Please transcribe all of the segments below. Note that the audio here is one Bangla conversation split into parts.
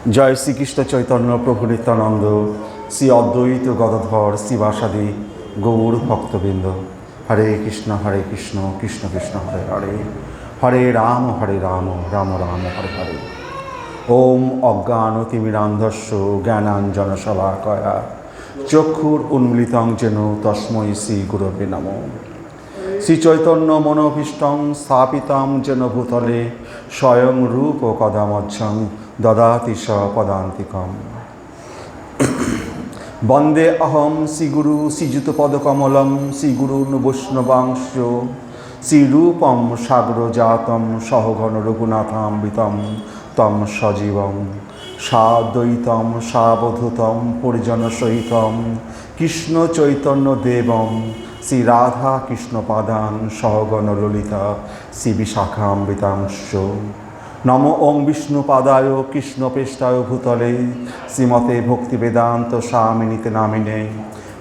জয় শ্রীকৃষ্ণ চৈতন্য প্রভু নিত্যানন্দ, শ্রী অদ্বৈত গদাধর শিবাসাদি গৌর ভক্তবৃন্দ। হরে কৃষ্ণ কৃষ্ণ কৃষ্ণ হরে হরে, হরে রাম রাম রাম হরে হরে। ওম অজ্ঞানতিমিরান্ধস্য জ্ঞানাঞ্জনশলাকয়া চক্ষুর উন্মিলিতং যেন তস্मै শ্রী গুরবে নমঃ। শ্রীচৈতন্য মনোভীষ্টং স্থাপিতং যেন ভূতলে স্বয়ং রূপ কদামজ্জং দদাতি স পদান্তিকম। বন্দে অহম শ্রীগুরু শ্রীযুতপদকমলম শ্রীগুরুন বৈষ্ণবাংশ শ্রীরূপম সাগরজাতম সহঘন রঘুনাথামৃতম তম সজীবম সাদ্বৈতম সাবধূতম পরিজনসহিতম কৃষ্ণ চৈতন্য দেবম শ্রী রাধা কৃষ্ণ পাদান সহগণ ললিতা শ্রী বিশাখামৃতাংশ। নম ওং বিষ্ণুপাদায় কৃষ্ণপৃষ্ঠায় ভূতলে শ্রীমতে ভক্তিবেদান্ত স্বামিনীতে নামিনে।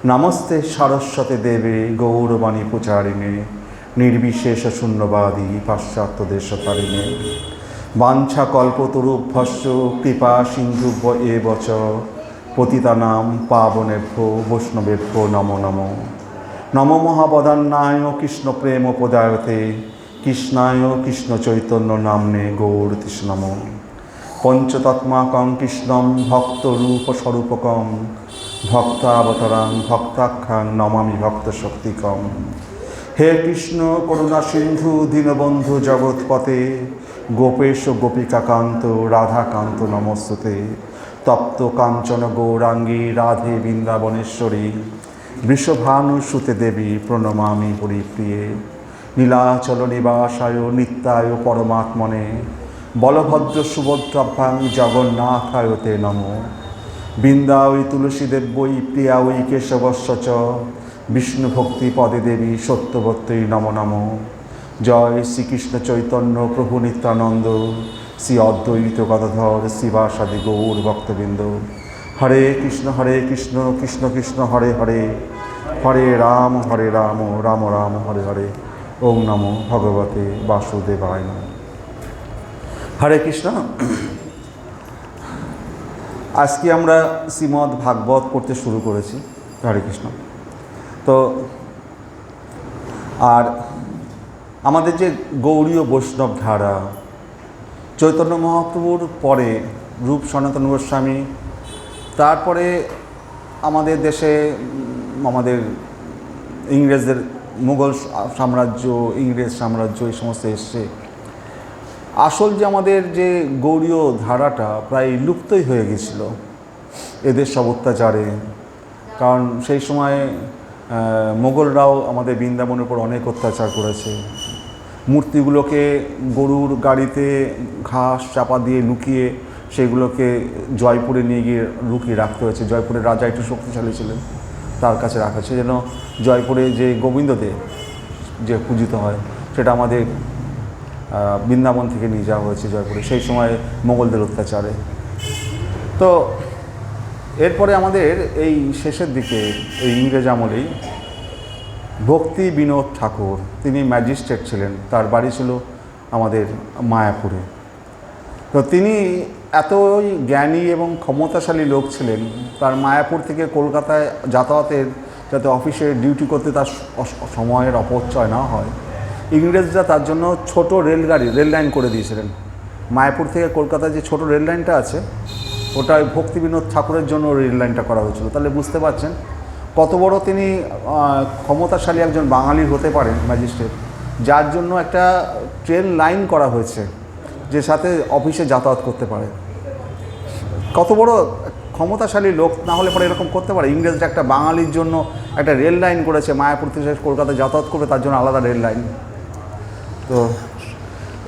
নমস্তে সারস্বতে দেবে গৌরবাণী প্রচারিণে নির্বিশেষ শূন্যবাদী পাশ্চাত্য দেশতারিণে। বাঞ্ছা কল্পতরুভ্যশ্চ কৃপা সিন্ধুভ্য এব চ পতিতানাং পাবনেভ্যো বৈষ্ণবেভ্যো নমো নমঃ। নমো মহাবদান্যায় কৃষ্ণ প্রেম পদায়তে কৃষ্ণায় কৃষ্ণ চৈতন্য নাম্নে গৌরতিষ্ঠ নমঃ। পঞ্চতত্মাকং কৃষ্ণম ভক্তরূপ স্বরূপকম ভক্তাবতারাং ভক্তাখ্যাং নমামি ভক্তশক্তিকম। হে কৃষ্ণ করুণা সিন্ধু দীনবন্ধু জগৎপতে গোপেশ গোপিকাকান্ত রাধাকান্ত নমস্তুতে। তপ্ত কাঞ্চন গৌরাঙ্গী রাধে বৃন্দাবনেশ্বরী বৃষভানুসুতে দেবী প্রণমামি হরিপ্রিয়ে। নীলাচল নিবাসায় নিত্যায় পরমাত্মনে বলভদ্র সুভদ্রাভ্যাং জগন্নাথায় তে নমঃ। বৃন্দাবৈ তুলসীদেব্যৈ প্রিয়াঐ কেশবস্য চ বিষ্ণুভক্তি পদে দেবী সত্যবত্যৈ নমো নমঃ। জয় শ্রীকৃষ্ণ চৈতন্য প্রভু নিত্যানন্দ শ্রী অদ্বৈত গদাধর শিবাসাদি গৌর ভক্তবৃন্দ। হরে কৃষ্ণ কৃষ্ণ কৃষ্ণ হরে হরে, হরে রাম রাম রাম হরে হরে। ওম নমো ভগবতে বাসুদেবায় নমঃ। হরে কৃষ্ণ। আজকে আমরা শ্রীমদ্ ভাগবত পড়তে শুরু করেছি। হরে কৃষ্ণ। তো আর আমাদের যে গৌড়ীয় বৈষ্ণব ধারা, চৈতন্য মহাপ্রভুর পরে রূপ সনাতন গোস্বামী, তারপরে আমাদের দেশে আমাদের ইংরেজদের মুঘল সাম্রাজ্য, ইংরেজ সাম্রাজ্য এই সমস্ত এসছে। আসল যে আমাদের যে গৌড়ীয় ধারাটা প্রায় লুপ্তই হয়ে গেছিল এদের সব অত্যাচারে। কারণ সেই সময় মোগলরাও আমাদের বৃন্দাবনের উপর অনেক অত্যাচার করেছে। মূর্তিগুলোকে গরুর গাড়িতে ঘাস চাপা দিয়ে লুকিয়ে সেগুলোকে জয়পুরে নিয়ে গিয়ে লুকিয়ে রাখতে হয়েছে। জয়পুরের রাজা একটু শক্তিশালী ছিলেন, তার কাছে রাখা হয়েছে যেন জয়পুরে যে গোবিন্দদেব যে পূজিত হয় সেটা আমাদের বৃন্দাবন থেকে নিয়ে যাওয়া হয়েছে জয়পুরে সেই সময় মোগলদের অত্যাচারে। তো এরপরে আমাদের এই শেষের দিকে এই ইংরেজ আমলেই ভক্তি বিনোদ ঠাকুর, তিনি ম্যাজিস্ট্রেট ছিলেন, তার বাড়ি ছিল আমাদের মায়াপুরে। তো তিনি এতই জ্ঞানী এবং ক্ষমতাশালী লোক ছিলেন, তার মায়াপুর থেকে কলকাতায় যাতায়াতের যাতে অফিসে ডিউটি করতে তার সময়ের অপচয় না হয়, ইংরেজরা তার জন্য ছোট রেল লাইন করে দিয়েছিলেন। মায়াপুর থেকে কলকাতায় যে ছোট রেল লাইনটা আছে ওটা ভক্তি বিনোদ ঠাকুরের জন্য রেল লাইনটা করা হয়েছিল। তাহলে বুঝতে পারছেন কত বড় তিনি ক্ষমতাশালী একজন বাঙালি হতে পারেন ম্যাজিস্ট্রেট, যার জন্য একটা ট্রেন লাইন করা হয়েছে যে সাথে অফিসে যাতায়াত করতে পারে। কত বড় ক্ষমতাশালী লোক না হলে পরে এরকম করতে পারে। ইংরেজরা একটা বাঙালির জন্য একটা রেল লাইন করেছে, মায়াপুর থেকে কলকাতায় যাতায়াত করবে তার জন্য আলাদা রেল লাইন। তো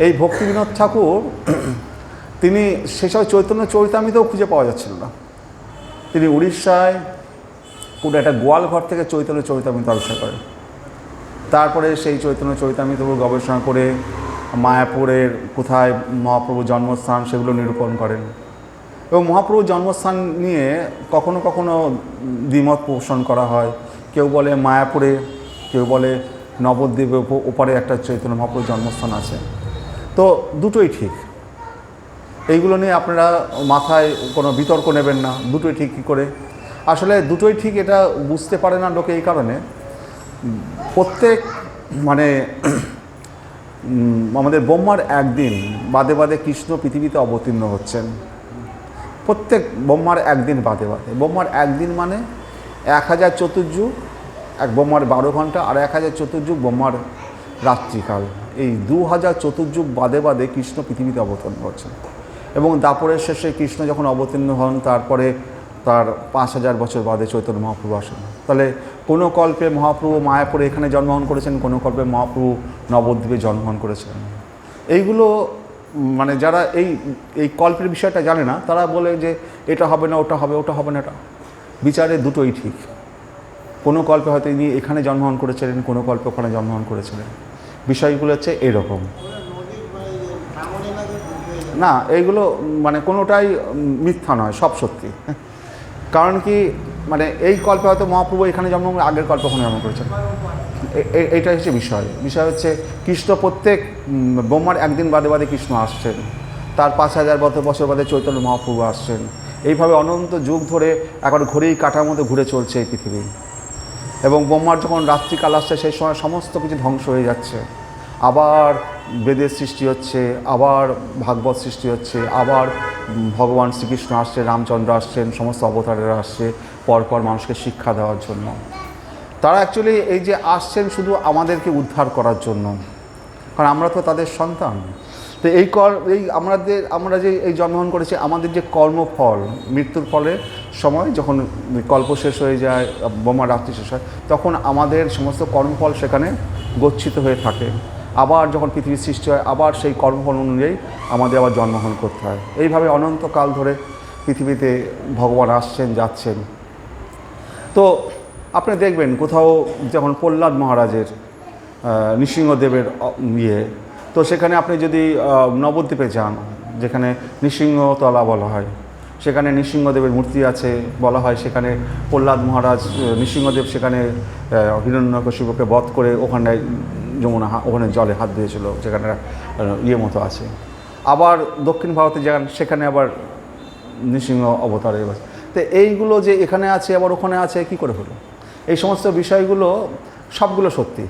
এই ভক্তি বিনোদ ঠাকুর তিনি সেসব চৈতন্য চরিতামৃতেও খুঁজে পাওয়া যাচ্ছিল না। তিনি উড়িষ্যায় কোনো একটা গোয়ালঘর থেকে চৈতন্য চরিতামৃত আবিষ্কার করেন। তারপরে সেই চৈতন্য চরিতামৃত গবেষণা করে মায়াপুরের কোথায় মহাপ্রভুর জন্মস্থান সেগুলো নিরূপণ করেন। এবং মহাপ্রভুর জন্মস্থান নিয়ে কখনো কখনো দ্বিমত পোষণ করা হয়। কেউ বলে মায়াপুরে, কেউ বলে নবদ্বীপের ওপারে একটা চৈতন্য মহাপ্রভুর জন্মস্থান আছে। তো দুটোই ঠিক। এইগুলো নিয়ে আপনারা মাথায় কোনো বিতর্ক নেবেন না, দুটোই ঠিক কী করে। আসলে দুটোই ঠিক এটা বুঝতে পারে না লোকে এই কারণে, প্রত্যেক মানে আমাদের ব্রহ্মার একদিন বাদে বাদে কৃষ্ণ পৃথিবীতে অবতীর্ণ হচ্ছেন, প্রত্যেক ব্রহ্মার একদিন বাদে বাদে। ব্রহ্মার একদিন মানে 1000 চতুর্যুগ, এক ব্রহ্মার 12 ঘন্টা, আর 1000 চতুর্যুগ ব্রহ্মার রাত্রিকাল। এই 2000 চতুর্যুগ বাদে বাদে কৃষ্ণ পৃথিবীতে অবতীর্ণ হচ্ছেন। এবং দাপরের শেষে কৃষ্ণ যখন অবতীর্ণ হন, তারপরে তার 5000 বছর বাদে চৈতন্য মহাপ্রভু আসেন। তাহলে কোনো কল্পে মহাপ্রভু মায়াপুরে এখানে জন্মগ্রহণ করেছেন, কোনো কল্পে মহাপ্রভু নবদ্বীপে জন্মগ্রহণ করেছেন। এইগুলো মানে যারা এই এই কল্পের বিষয়টা জানে না, তারা বলে যে এটা হবে না, ওটা হবে, ওটা হবে না। এটা বিচারে দুটোই ঠিক। কোনো কল্পে হয়তো ইনি এখানে জন্মগ্রহণ করেছিলেন, কোনো কল্পে ওখানে জন্মগ্রহণ করেছিলেন। বিষয়গুলো হচ্ছে এরকম না, এইগুলো মানে কোনোটাই মিথ্যা নয়, সব সত্যি। কারণ কি, মানে এই কল্পে হয়তো মহাপ্রভু এখানে জন্মগ্রহণ, আগের কল্পে ওখানে জন্ম করেছেন। এইটাই হচ্ছে বিষয়। বিষয় হচ্ছে কৃষ্ণ প্রত্যেক ব্রহ্মার একদিন বাদে বাদে কৃষ্ণ আসছেন, তার 5000 বছর বাদে চৈতন্য মহাপ্রভু আসছেন। এইভাবে অনন্ত যুগ ধরে এখন ঘড়ির কাঁটার মধ্যে ঘুরে চলছে এই পৃথিবী। এবং ব্রহ্মার যখন রাত্রিকাল আসছে, সেই সময় সমস্ত কিছু ধ্বংস হয়ে যাচ্ছে, আবার বেদের সৃষ্টি হচ্ছে, আবার ভাগবত সৃষ্টি হচ্ছে, আবার ভগবান শ্রীকৃষ্ণ আসছে, রামচন্দ্র আসছেন, সমস্ত অবতারেরা আসছে পরপর মানুষকে শিক্ষা দেওয়ার জন্য। তারা অ্যাকচুয়ালি এই যে আসছেন শুধু আমাদেরকে উদ্ধার করার জন্য, কারণ আমরা তো তাদের সন্তান। তো আমরা যে এই জন্মগ্রহণ করেছি, আমাদের যে কর্মফল, মৃত্যুর ফলে সময় যখন কল্প শেষ হয়ে যায়, ব্রহ্মা রাত্রি শেষ হয়, তখন আমাদের সমস্ত কর্মফল সেখানে গচ্ছিত হয়ে থাকে। আবার যখন পৃথিবীর সৃষ্টি হয়, আবার সেই কর্মফল অনুযায়ী আমাদের আবার জন্মগ্রহণ করতে হয়। এইভাবে অনন্তকাল ধরে পৃথিবীতে ভগবান আসছেন, যাচ্ছেন। তো আপনি দেখবেন কোথাও যখন প্রহ্লাদ মহারাজের নৃসিংহদেবের তো সেখানে আপনি যদি নবদ্বীপে যান, যেখানে নৃসিংহতলা বলা হয়, সেখানে নৃসিংহদেবের মূর্তি আছে। বলা হয় সেখানে প্রহ্লাদ মহারাজ, নৃসিংহদেব সেখানে হিরণ্যকশিপুকে বধ করে ওখানটায় যমুনা, ওখানে জলে হাত দিয়েছিল, যেখানে মতো আছে। আবার দক্ষিণ ভারতে যান, সেখানে আবার নৃসিংহ অবতারে। তো এইগুলো যে এখানে আছে আবার ওখানে আছে, কি করে হলো? এই সমস্ত বিষয়গুলো সবগুলো সত্যি।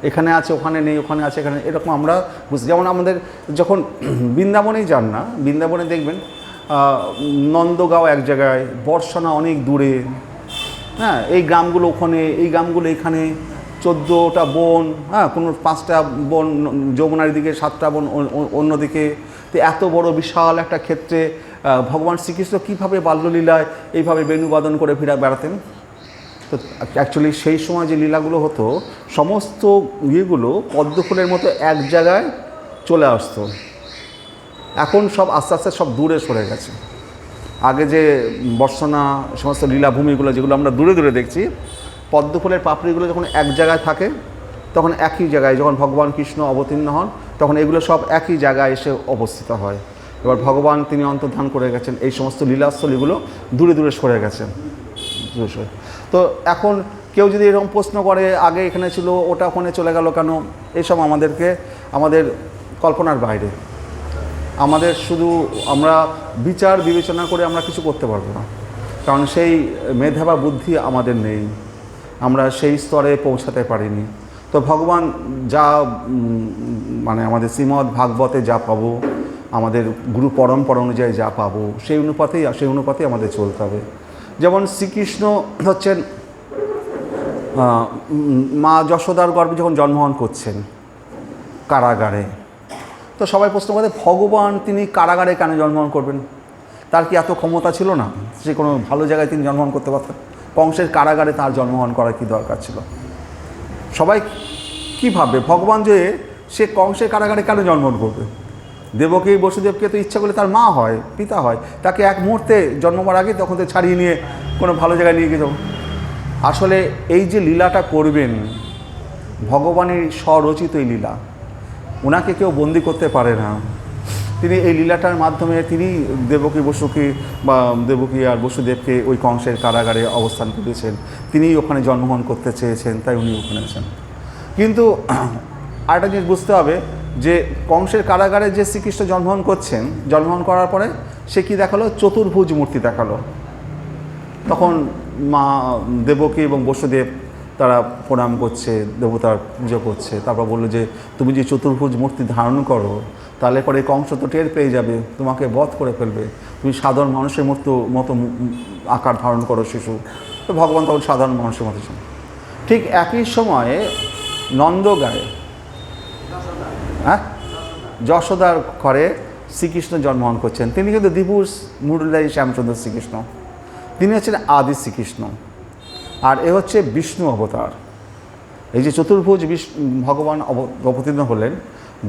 এখানে আছে, ওখানে নেই, ওখানে আছে, এখানে, এরকম আমরা বুঝি। যেমন আমাদের যখন বৃন্দাবনেই যান না, বৃন্দাবনে দেখবেন নন্দগাঁও এক জায়গায়, বর্ষানা অনেক দূরে, হ্যাঁ, এই গ্রামগুলো ওখানে, এই গ্রামগুলো এখানে, 14টা বন, হ্যাঁ, কোনো 5টা বন যমুনার দিকে, 7টা বন অন্যদিকে। তো এত বড় বিশাল একটা ক্ষেত্রে ভগবান শ্রীকৃষ্ণ কীভাবে বাল্যলীলায় এইভাবে বেণুবাদন করে বেড়াতেন? তো অ্যাকচুয়ালি সেই সময় যে লীলাগুলো হতো, সমস্ত ইয়েগুলো পদ্মফুলের মতো এক জায়গায় চলে আসতো। এখন সব আস্তে আস্তে সব দূরে সরে গেছে। আগে যে বর্ষনা সমস্ত লীলাভূমিগুলো যেগুলো আমরা দূরে দূরে দেখছি, পদ্মফুলের পাপড়িগুলো যখন এক জায়গায় থাকে, তখন একই জায়গায় যখন ভগবান কৃষ্ণ অবতীর্ণ হন, তখন এগুলো সব একই জায়গায় এসে অবস্থিত হয়। এবার ভগবান তিনি অন্তর্ধান করে গেছেন, এই সমস্ত লীলাস্থলীগুলো দূরে দূরে সরে গেছেন। তো এখন কেউ যদি এরকম প্রশ্ন করে, আগে এখানে ছিল, ওটা ওখানে চলে গেল কেন, এইসব আমাদের কল্পনার বাইরে। আমাদের শুধু আমরা বিচার বিবেচনা করে আমরা কিছু করতে পারবো না, কারণ সেই মেধা বা বুদ্ধি আমাদের নেই, আমরা সেই স্তরে পৌঁছাতে পারিনি। তো ভগবান যা মানে আমাদের শ্রীমদ্ ভাগবতে যা পাবো, আমাদের গুরু পরম্পরা অনুযায়ী যা পাবো, সেই অনুপাতেই আমাদের চলতে হবে। যেমন শ্রীকৃষ্ণ হচ্ছেন মা যশোদার গর্ভে যখন জন্মগ্রহণ করছেন কারাগারে, তো সবাই প্রশ্ন করে ভগবান তিনি কারাগারে কেন জন্মগ্রহণ করবেন? তার কি এত ক্ষমতা ছিল না যে কোনো ভালো জায়গায় তিনি জন্মগ্রহণ করতে পারতেন? কংসের কারাগারে তার জন্মগ্রহণ করার কি দরকার ছিল? সবাই কী ভাববে, ভগবান যে সে কংসের কারাগারে কেন জন্মগ্রহণ করবে? দেবকী বসুদেবকে তো ইচ্ছা করলে তার মা হয়, পিতা হয়, তাকে এক মুহূর্তে জন্মবার আগে তখন তো ছাড়িয়ে নিয়ে কোনো ভালো জায়গায় নিয়ে গিয়ে যাবো। আসলে এই যে লীলাটা করবেন, ভগবানের স্বরচিত এই লীলা, ওনাকে কেউ বন্দি করতে পারে না। তিনি এই লীলাটার মাধ্যমে তিনি দেবকী আর বসুদেবকে ওই কংসের কারাগারে অবস্থান করেছেন, তিনি ওখানে জন্মগ্রহণ করতে চেয়েছেন, তাই উনি ওখানে আছেন। কিন্তু আরেকটা জিনিস বুঝতে হবে, যে কংসের কারাগারে যে শ্রীকৃষ্ণ জন্মগ্রহণ করার পরে সে কি দেখালো? চতুর্ভুজ মূর্তি দেখালো। তখন মা দেবকী এবং বসুদেব তারা প্রণাম করছে, দেবতার পুজো করছে। তারপর বললো যে তুমি যে চতুর্ভুজ মূর্তি ধারণ করো, তাহলে পরে কংস তো টের পেয়ে যাবে, তোমাকে বধ করে ফেলবে। তুমি সাধারণ মানুষের মতো আকার ধারণ করো শিশু। তো ভগবান তখন সাধারণ মানুষের মতো ছিল। ঠিক একই সময়ে নন্দগাঁয়ে, যশোদার ঘরে শ্রীকৃষ্ণ জন্মগ্রহণ করছেন। তিনি কিন্তু দ্বিভুজ মুরলীধরী শ্যামসুন্দর শ্রীকৃষ্ণ, তিনি হচ্ছেন আদি শ্রীকৃষ্ণ। আর এ হচ্ছে বিষ্ণু অবতার। এই যে চতুর্ভুজ ভগবান অবতীর্ণ হলেন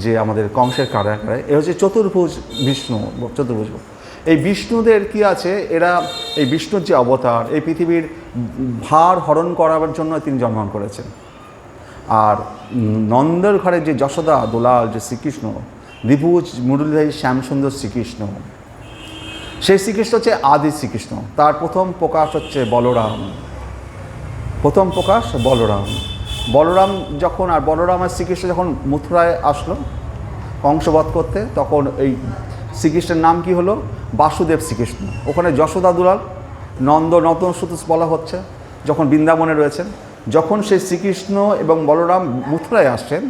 যে আমাদের কংসের কারাগারে, এ হচ্ছে চতুর্ভুজ বিষ্ণু। চতুর্ভুজ এই বিষ্ণুদের কি আছে, এরা এই বিষ্ণুর যে অবতার, এই পৃথিবীর ভার হরণ করার জন্য তিনি জন্মগ্রহণ করেছেন। আর নন্দের ঘরে যে যশোদা দুলাল যে শ্রীকৃষ্ণ, দ্বিভুজ মুরলীধরী শ্যামসুন্দর শ্রীকৃষ্ণ, সেই শ্রীকৃষ্ণ হচ্ছে আদি শ্রীকৃষ্ণ। তার প্রথম প্রকাশ হচ্ছে বলরাম। প্রথম প্রকাশ বলরাম যখন, আর বলরাম আর শ্রীকৃষ্ণ যখন মথুরায় আসলো কংসবধ করতে, তখন এই শ্রীকৃষ্ণের নাম কি হলো? বাসুদেব শ্রীকৃষ্ণ। ওখানে যশোদা দুলাল নন্দন সুত বলা হচ্ছে, যখন বৃন্দাবনে রয়েছেন। যখন সেই শ্রীকৃষ্ণ এবং বলরাম মথুরায় আসছেন,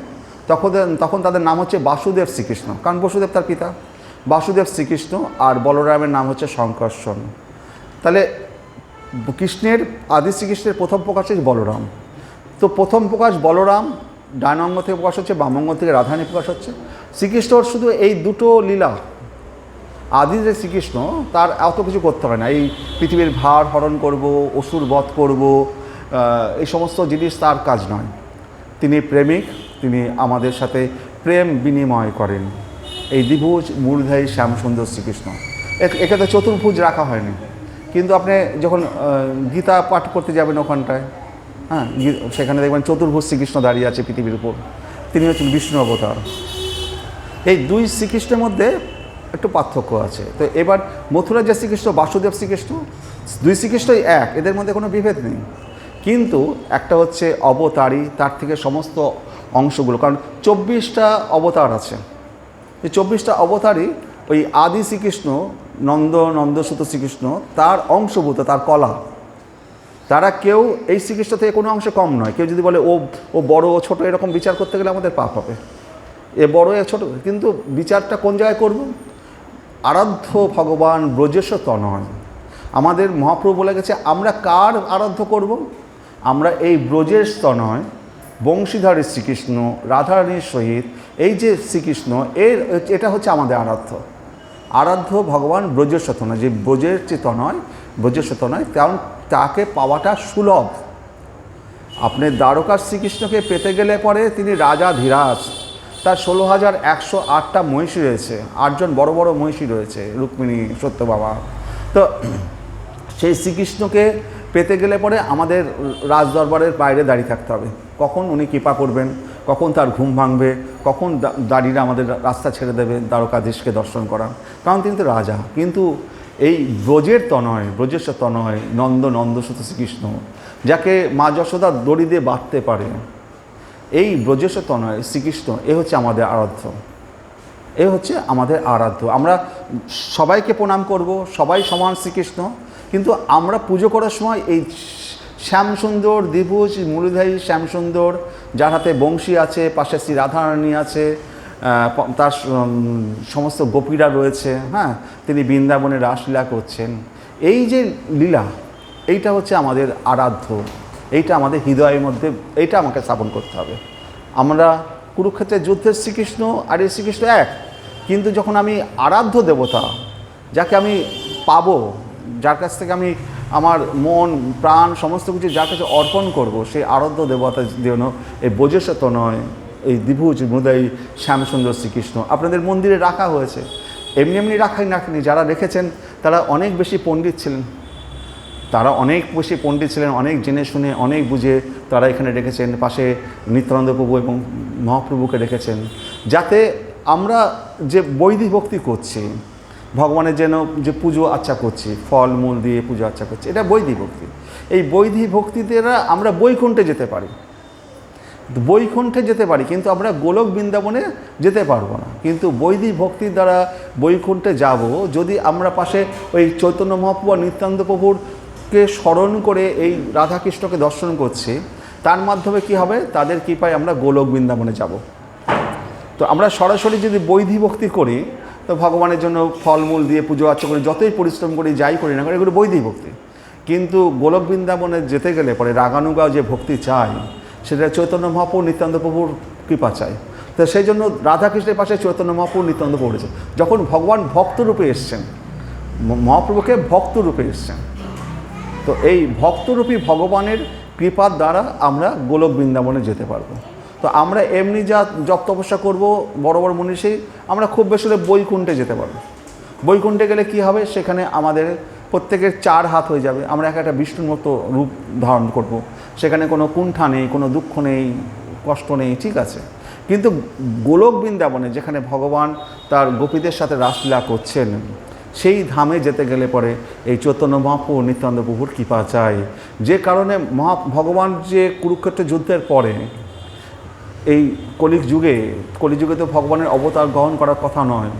তখন তাদের নাম হচ্ছে বাসুদেব শ্রীকৃষ্ণ, কারণ বসুদেব তার পিতা। বাসুদেব শ্রীকৃষ্ণ আর বলরামের নাম হচ্ছে শঙ্কর্ষণ। তাহলে কৃষ্ণের, আদি শ্রীকৃষ্ণের প্রথম প্রকাশ হচ্ছে বলরাম। তো প্রথম প্রকাশ বলরাম, ডায়নাঙ্গ থেকে প্রকাশ হচ্ছে, বামঙ্গ থেকে রাধারানী প্রকাশ হচ্ছে। শ্রীকৃষ্ণর শুধু এই দুটো লীলা, আদি যে শ্রীকৃষ্ণ তার এত কিছু করতে হয় না। এই পৃথিবীর ভার হরণ করব, অসুর বধ করব, এই সমস্ত জিনিস তার কাজ নয়। তিনি প্রেমিক, তিনি আমাদের সাথে প্রেম বিনিময় করেন। এই দ্বিভুজ মুরলীধরী শ্যামসুন্দর শ্রীকৃষ্ণ, একে তো চতুর্ভুজ রাখা হয়নি, কিন্তু আপনি যখন গীতা পাঠ করতে যাবেন ওখানটায়, সেখানে দেখবেন চতুর্ভুজ শ্রীকৃষ্ণ দাঁড়িয়ে আছে পৃথিবীর উপর। তিনি হচ্ছেন বিষ্ণু অবতার। এই দুই শ্রীকৃষ্ণের মধ্যে একটু পার্থক্য আছে। তো এবার মথুরার যে শ্রীকৃষ্ণ, বাসুদেব শ্রীকৃষ্ণ, দুই শ্রীকৃষ্ণই এক, এদের মধ্যে কোনো বিভেদ নেই। কিন্তু একটা হচ্ছে অবতারী, তার থেকে সমস্ত অংশগুলো, কারণ 24টা অবতার আছে। এই 24টা অবতারই ওই আদি শ্রীকৃষ্ণ, নন্দসুত শ্রীকৃষ্ণ তার অংশভূত, তার কলা। তারা কেউ এই শ্রীকৃষ্ণ থেকে কোনো অংশে কম নয়। কেউ যদি বলে ও বড়, ও ছোটো, এরকম বিচার করতে গেলে আমাদের পাপ হবে। এ বড়, এ ছোটো, কিন্তু বিচারটা কোন জায়গায় করব? আরাধ্য ভগবান ব্রজেশ তনয়। আমাদের মহাপ্রভু বলে গেছে আমরা কার আরাধ্য করব? আমরা এই ব্রজেশ তনয় বংশীধারী শ্রীকৃষ্ণ, রাধারানীর সহিত এই যে শ্রীকৃষ্ণ, এটা হচ্ছে আমাদের আরাধ্য ভগবান ব্রজেশ তনয়। যে ব্রজের যে তনয়, ব্রজেশ তনয়, কারণ তাকে পাওয়াটা সুলভ। আপনি দ্বারকার শ্রীকৃষ্ণকে পেতে গেলে পরে তিনি রাজা ধীরাজ, তার 16,108টা মহিষী রয়েছে, 8জন বড় বড় মহিষী রয়েছে, রুক্মিণী, সত্যভামা। তো সেই শ্রীকৃষ্ণকে পেতে গেলে পরে আমাদের রাজদরবারের বাইরে দাঁড়িয়ে থাকতে হবে। কখন উনি কৃপা করবেন, কখন তার ঘুম ভাঙবে, কখন দাঁড়িয়ে আমাদের রাস্তা ছেড়ে দেবে দ্বারকাধীশকে দর্শন করা, কারণ তিনি তো রাজা। কিন্তু এই ব্রজেশ তনয় নন্দসুত শ্রীকৃষ্ণ, যাকে মা যশোদা দড়ি দিয়ে বাঁধতে পারে, এই ব্রজেশ তনয় শ্রীকৃষ্ণ, এ হচ্ছে আমাদের আরাধ্য। আমরা সবাইকে প্রণাম করব, সবাই সমান শ্রীকৃষ্ণ, কিন্তু আমরা পুজো করার সময় এই শ্যামসুন্দর, দ্বিভুজ মুরলীধরী শ্যামসুন্দর, যার হাতে বংশী আছে, পাশে শ্রী রাধারানী আছে, তার সমস্ত গোপীরা রয়েছে, তিনি বৃন্দাবনে রাসলীলা করছেন। এই যে লীলা, এইটা হচ্ছে আমাদের আরাধ্য, এইটা আমাদের হৃদয়ের মধ্যে, এইটা আমাকে স্থাপন করতে হবে। আমরা কুরুক্ষেত্রের যুদ্ধের শ্রীকৃষ্ণ আর এই শ্রীকৃষ্ণ এক, কিন্তু যখন আমি আরাধ্য দেবতা, যাকে আমি পাবো, যার কাছ থেকে আমি আমার মন প্রাণ সমস্ত কিছু যার কাছে অর্পণ করব, সেই আরাধ্য দেবতার জন্য এই ব্রজেশ তনয়, এই দ্বিভুজ মুরলীধরী শ্যামসুন্দর শ্রীকৃষ্ণ আপনাদের মন্দিরে রাখা হয়েছে। এমনি রাখেনি, যারা রেখেছেন তারা অনেক বেশি পণ্ডিত ছিলেন, অনেক জেনে শুনে, অনেক বুঝে তারা এখানে রেখেছেন। পাশে নিত্যানন্দ প্রভু এবং মহাপ্রভুকে রেখেছেন, যাতে আমরা যে বৈদিক ভক্তি করছি, ভগবানের যেন যে পুজো আচ্ছা করছি, ফল মূল দিয়ে পুজো আচ্ছা করছি, এটা বৈদিক ভক্তি। এই বৈদিক ভক্তি দ্বারা আমরা বৈকুণ্ঠে যেতে পারি। বৈকুণ্ঠে যেতে পারি, কিন্তু আমরা গোলক বৃন্দাবনে যেতে পারবো না। কিন্তু বৈদিক ভক্তির দ্বারা বৈকুণ্ঠে যাব যদি আমরা পাশে ওই চৈতন্য মহাপ্রভু আর নিত্যানন্দ প্রভুরকে স্মরণ করে এই রাধাকৃষ্ণকে দর্শন করছি, তার মাধ্যমে কি হবে, তাদের কৃপায় আমরা গোলক বৃন্দাবনে যাব। তো আমরা সরাসরি যদি বৈদিক ভক্তি করি, তো ভগবানের জন্য ফলমূল দিয়ে পুজো আর্চা করি, যতই পরিশ্রম করি, যাই করি না করি, এগুলো বৈদিক ভক্তি। কিন্তু গোলক বৃন্দাবনে যেতে গেলে পরে রাগানুগা যে ভক্তি চাই, সেটা চৈতন্য মহাপ্রভু নিত্যানন্দ প্রভুর কৃপা চাই। তো সেই জন্য রাধাকৃষ্ণের পাশে চৈতন্য মহাপ্রভু নিত্যানন্দ প্রভু রয়েছে। যখন ভগবান ভক্তরূপে এসছেন, মহাপ্রভুকে ভক্তরূপে এসছেন, তো এই ভক্তরূপী ভগবানের কৃপার দ্বারা আমরা গোলক বৃন্দাবনে যেতে পারবো। তো আমরা এমনি যা জপ তপস্যা করবো বড় বড় মনীষী, আমরা খুব বেশি হলে বৈকুণ্ঠে যেতে পারবো। বৈকুণ্ঠে গেলে কি হবে, সেখানে আমাদের প্রত্যেকের 4 হাত হয়ে যাবে, আমরা একটা বিষ্ণুর মতো রূপ ধারণ করব। সেখানে কোনো কুণ্ঠা নেই, কোনো দুঃখ নেই, কষ্ট নেই, ঠিক আছে। কিন্তু গোলক বৃন্দাবনে যেখানে ভগবান তার গোপীদের সাথে রাসলীলা করছেন, সেই ধামে যেতে গেলে পরে এই চৈতন্য মহাপ্রভু নিত্যানন্দ প্রভুর কৃপা চাই। যে কারণে ভগবান যে কুরুক্ষেত্র যুদ্ধের পরে এই কলিযুগে তো ভগবানের অবতার গ্রহণ করার কথা নয়,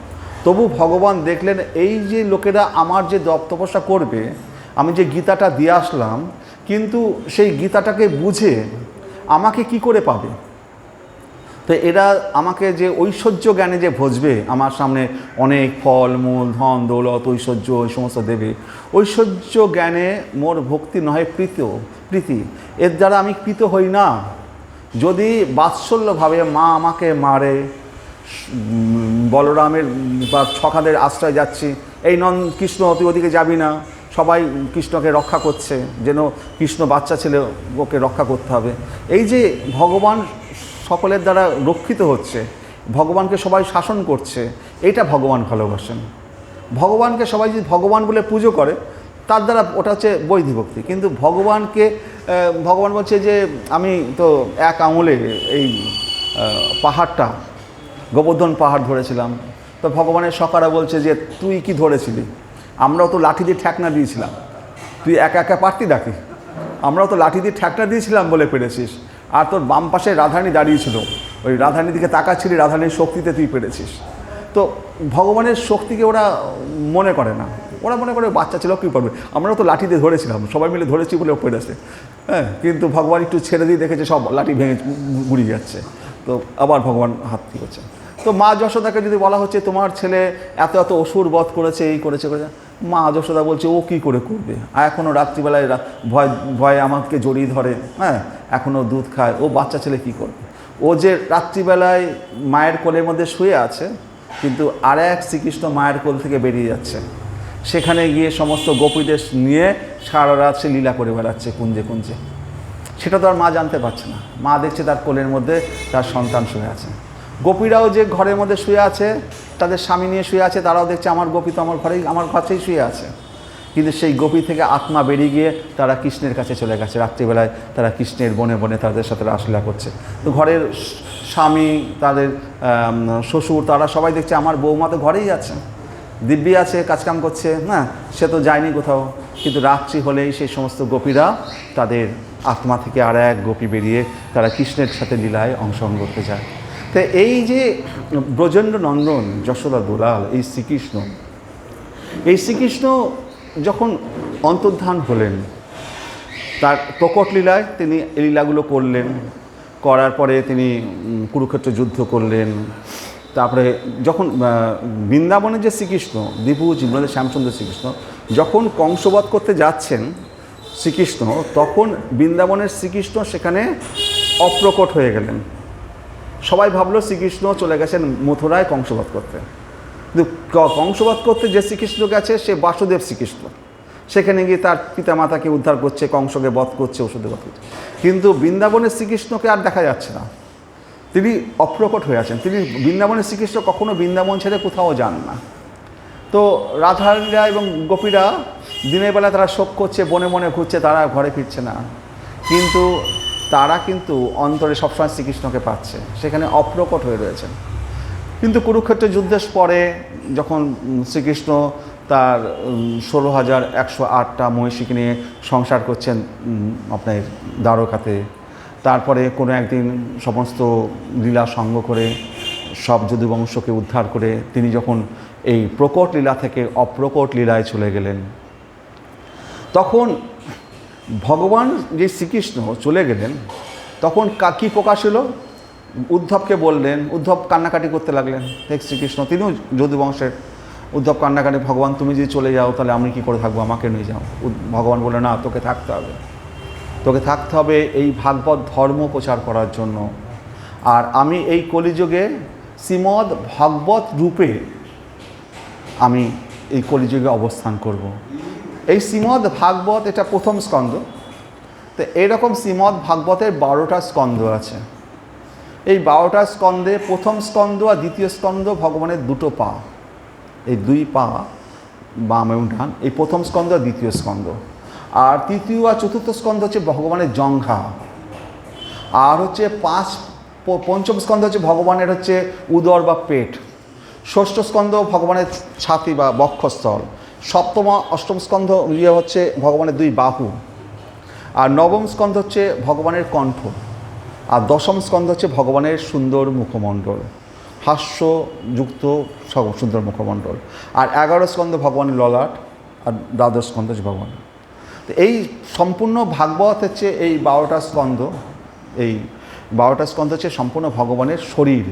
তবু ভগবান দেখলেন এই যে লোকেরা আমার যে তপস্যা করবে, আমি যে গীতাটা দিয়ে আসলাম, কিন্তু সেই গীতাটাকে বুঝে আমাকে কি করে পাবে। তো এরা আমাকে যে ঐশ্বর্য জ্ঞানে যে ভজবে, আমার সামনে অনেক ফল মূল ধন দৌলত ঐশ্বর্য ওই সমস্ত দেবে, ঐশ্বর্য জ্ঞানে মোর ভক্তি নহে প্রীতি, এর দ্বারা আমি প্রীত হই না। যদি বাৎসল্যভাবে মা আমাকে মারে, বলরামের বা ছকাদের আশ্রয় যাচ্ছি, এই কৃষ্ণ তুই ওদিকে যাবি না, সবাই কৃষ্ণকে রক্ষা করছে, যেন কৃষ্ণ বাচ্চা ছেলে, ওকে রক্ষা করতে হবে, এই যে ভগবান সকলের দ্বারা রক্ষিত হচ্ছে, ভগবানকে সবাই শাসন করছে, এটা ভগবান ভালোবাসেন। ভগবানকে সবাই যদি ভগবান বলে পুজো করে, তার দ্বারা ওটা হচ্ছে বৈদিক ভক্তি। কিন্তু ভগবানকে ভগবান বলছে যে আমি তো এক আঙুলে এই পাহাড়টা, গোবর্ধন পাহাড় ধরেছিলাম, তো ভগবানের সখারা বলছে যে তুই কি ধরেছিলি, আমরাও তো লাঠি দিয়ে ঠ্যাকনা দিয়েছিলাম, তুই একা একা পারতি ডাকি, আমরাও তো লাঠি দিয়ে ঠ্যাকনা দিয়েছিলাম বলে পেরেছিস। আর তোর বাম পাশে রাধারানী দাঁড়িয়েছিল, ওই রাধারানীর দিকে তাকাচ্ছিলি, রাধারানীর শক্তিতে তুই পেরেছিস। তো ভগবানের শক্তিকে ওরা মনে করে না, ওরা মনে করে বাচ্চা ছিল কী করবে, আমরাও তো লাঠি দিয়ে ধরেছিলাম, সবাই মিলে ধরেছি বলে ও পেরেছে। হ্যাঁ, কিন্তু ভগবান একটু ছেড়ে দিয়ে দেখেছে সব লাঠি ভেঙে গুড়িয়ে যাচ্ছে, তো আবার ভগবান হাত করছে। তো মা যশোদাকে যদি বলা হচ্ছে তোমার ছেলে এত এত অসুর বধ করেছে, এই করেছে, মা যশোদা বলছে ও কি করে করবে, আর এখনও রাত্রিবেলায় ভয়ে আমাকে জড়িয়ে ধরে, হ্যাঁ, এখনও দুধ খায়, ও বাচ্চা ছেলে কি করবে। ও যে রাত্রিবেলায় মায়ের কোলের মধ্যে শুয়ে আছে, কিন্তু আর এক শ্রীকৃষ্ণ মায়ের কোল থেকে বেরিয়ে যাচ্ছে, সেখানে গিয়ে সমস্ত গোপীদের নিয়ে সারা রাত সে লীলা করে বেড়াচ্ছে কুঞ্জে কুঞ্জে। সেটা তো আর মা জানতে পারছে না, মা দেখছে তার কোলের মধ্যে তার সন্তান শুয়ে আছে। গোপীরাও যে ঘরের মধ্যে শুয়ে আছে, তাদের স্বামী নিয়ে শুয়ে আছে, তারাও দেখছে আমার গোপী তো আমার কাছেই শুয়ে আছে। কিন্তু সেই গোপী থেকে আত্মা বেরিয়ে গিয়ে তারা কৃষ্ণের কাছে চলে গেছে, রাত্রিবেলায় তারা কৃষ্ণের বনে বনে তাদের সাথে রাসলীলা করছে। তো ঘরের স্বামী, তাদের শ্বশুর, তারা সবাই দেখছে আমার বৌমা তো ঘরেই আছে, দিব্যি আছে, কাজকাম করছে, না সে তো যায়নি কোথাও। কিন্তু রাত্রি হলেই সেই সমস্ত গোপীরা তাদের আত্মা থেকে আর এক গোপী বেরিয়ে তারা কৃষ্ণের সাথে লীলায় অংশগ্রহণ করতে যায়। তো এই যে ব্রজেন্দ্র নন্দন যশোদা দুলাল, এই শ্রীকৃষ্ণ যখন অন্তর্ধান হলেন, তার প্রকট লীলায় তিনি এই লীলাগুলো করলেন, করার পরে তিনি কুরুক্ষেত্র যুদ্ধ করলেন। তারপরে যখন বৃন্দাবনে যে শ্রীকৃষ্ণ, দ্বিভুজ শ্যামচন্দ্র শ্রীকৃষ্ণ যখন কংসবধ করতে যাচ্ছেন শ্রীকৃষ্ণ, তখন বৃন্দাবনের শ্রীকৃষ্ণ সেখানে অপ্রকট হয়ে গেলেন। সবাই ভাবলো শ্রীকৃষ্ণ চলে গেছেন মথুরায় কংসবধ করতে, কিন্তু কংসবধ করতে যে শ্রীকৃষ্ণ গেছে সে বাসুদেব শ্রীকৃষ্ণ, সেখানে গিয়ে তার পিতামাতাকে উদ্ধার করছে, কংসকে বধ করছে, ওষুধে বধ করছে। কিন্তু বৃন্দাবনের শ্রীকৃষ্ণকে আর দেখা যাচ্ছে না, তিনি অপ্রকট হয়ে আছেন। তিনি বৃন্দাবনের শ্রীকৃষ্ণ কখনো বৃন্দাবন ছেড়ে কোথাও যান না। তো রাধারানীরা এবং গোপীরা দিনের বেলা তারা শোক করছে, বনে বনে ঘুরছে, তারা ঘরে ফিরছে না, কিন্তু তারা কিন্তু অন্তরে সবসময় শ্রীকৃষ্ণকে পাচ্ছে, সেখানে অপ্রকট হয়ে রয়েছেন। কিন্তু কুরুক্ষেত্রের যুদ্ধের পরে যখন শ্রীকৃষ্ণ তার 16,108টা মহিষীকে নিয়ে সংসার করছেন আপনার দ্বারকাতে, তারপরে কোনো একদিন সমস্ত লীলা সঙ্গ করে সব যদুবংশকে উদ্ধার করে তিনি যখন এই প্রকট লীলা থেকে অপ্রকট লীলায় চলে গেলেন, তখন ভগবান যে শ্রীকৃষ্ণ চলে গেলেন, তখন কী প্রকাশ হলো? উদ্ধবকে বললেন, উদ্ধব কান্নাকাটি করতে লাগলেন। ঠিক শ্রীকৃষ্ণ তিনিও যদুবংশের। উদ্ধব কান্নাকাটি, ভগবান তুমি যদি চলে যাও তাহলে আমি কী করে থাকবো, আমাকে নিয়ে যাও। ভগবান বললেন, না, তোকে থাকতে হবে, তোকে থাকতে হবে এই ভাগবত ধর্ম প্রচার করার জন্য। আর আমি এই কলিযুগে শ্রীমদ্ ভাগবত রূপে আমি এই কলিযুগে অবস্থান করব। এই শ্রীমদ্ ভাগবত এটা প্রথম স্কন্ধ। তো এইরকম শ্রীমদ্ ভাগবতের 12টা স্কন্ধ আছে। এই 12টা স্কন্ধে প্রথম স্কন্ধ আর দ্বিতীয় স্কন্ধ ভগবানের দুটো পা, এই 2 পা বাম এবং ডান, এই প্রথম স্কন্ধ আর দ্বিতীয় স্কন্ধ। আর তৃতীয় আর চতুর্থ স্কন্ধ হচ্ছে ভগবানের জঙ্ঘা। আর হচ্ছে পঞ্চম স্কন্ধ হচ্ছে ভগবানের হচ্ছে উদর বা পেট। ষষ্ঠ স্কন্ধ ভগবানের ছাতি বা বক্ষস্থল। সপ্তম অষ্টম স্কন্ধ হচ্ছে ভগবানের 2 বাহু। আর নবম স্কন্ধ হচ্ছে ভগবানের কণ্ঠ। আর দশম স্কন্ধ হচ্ছে ভগবানের সুন্দর মুখমণ্ডল, হাস্যযুক্ত সুন্দর মুখমণ্ডল। আর 11 স্কন্ধ ভগবানের ললাট। আর দ্বাদশ স্কন্ধ হচ্ছে ভগবান। তো এই সম্পূর্ণ ভাগবত হচ্ছে এই 12টা স্কন্ধ। এই 12টা স্কন্ধ হচ্ছে সম্পূর্ণ ভগবানের শরীর।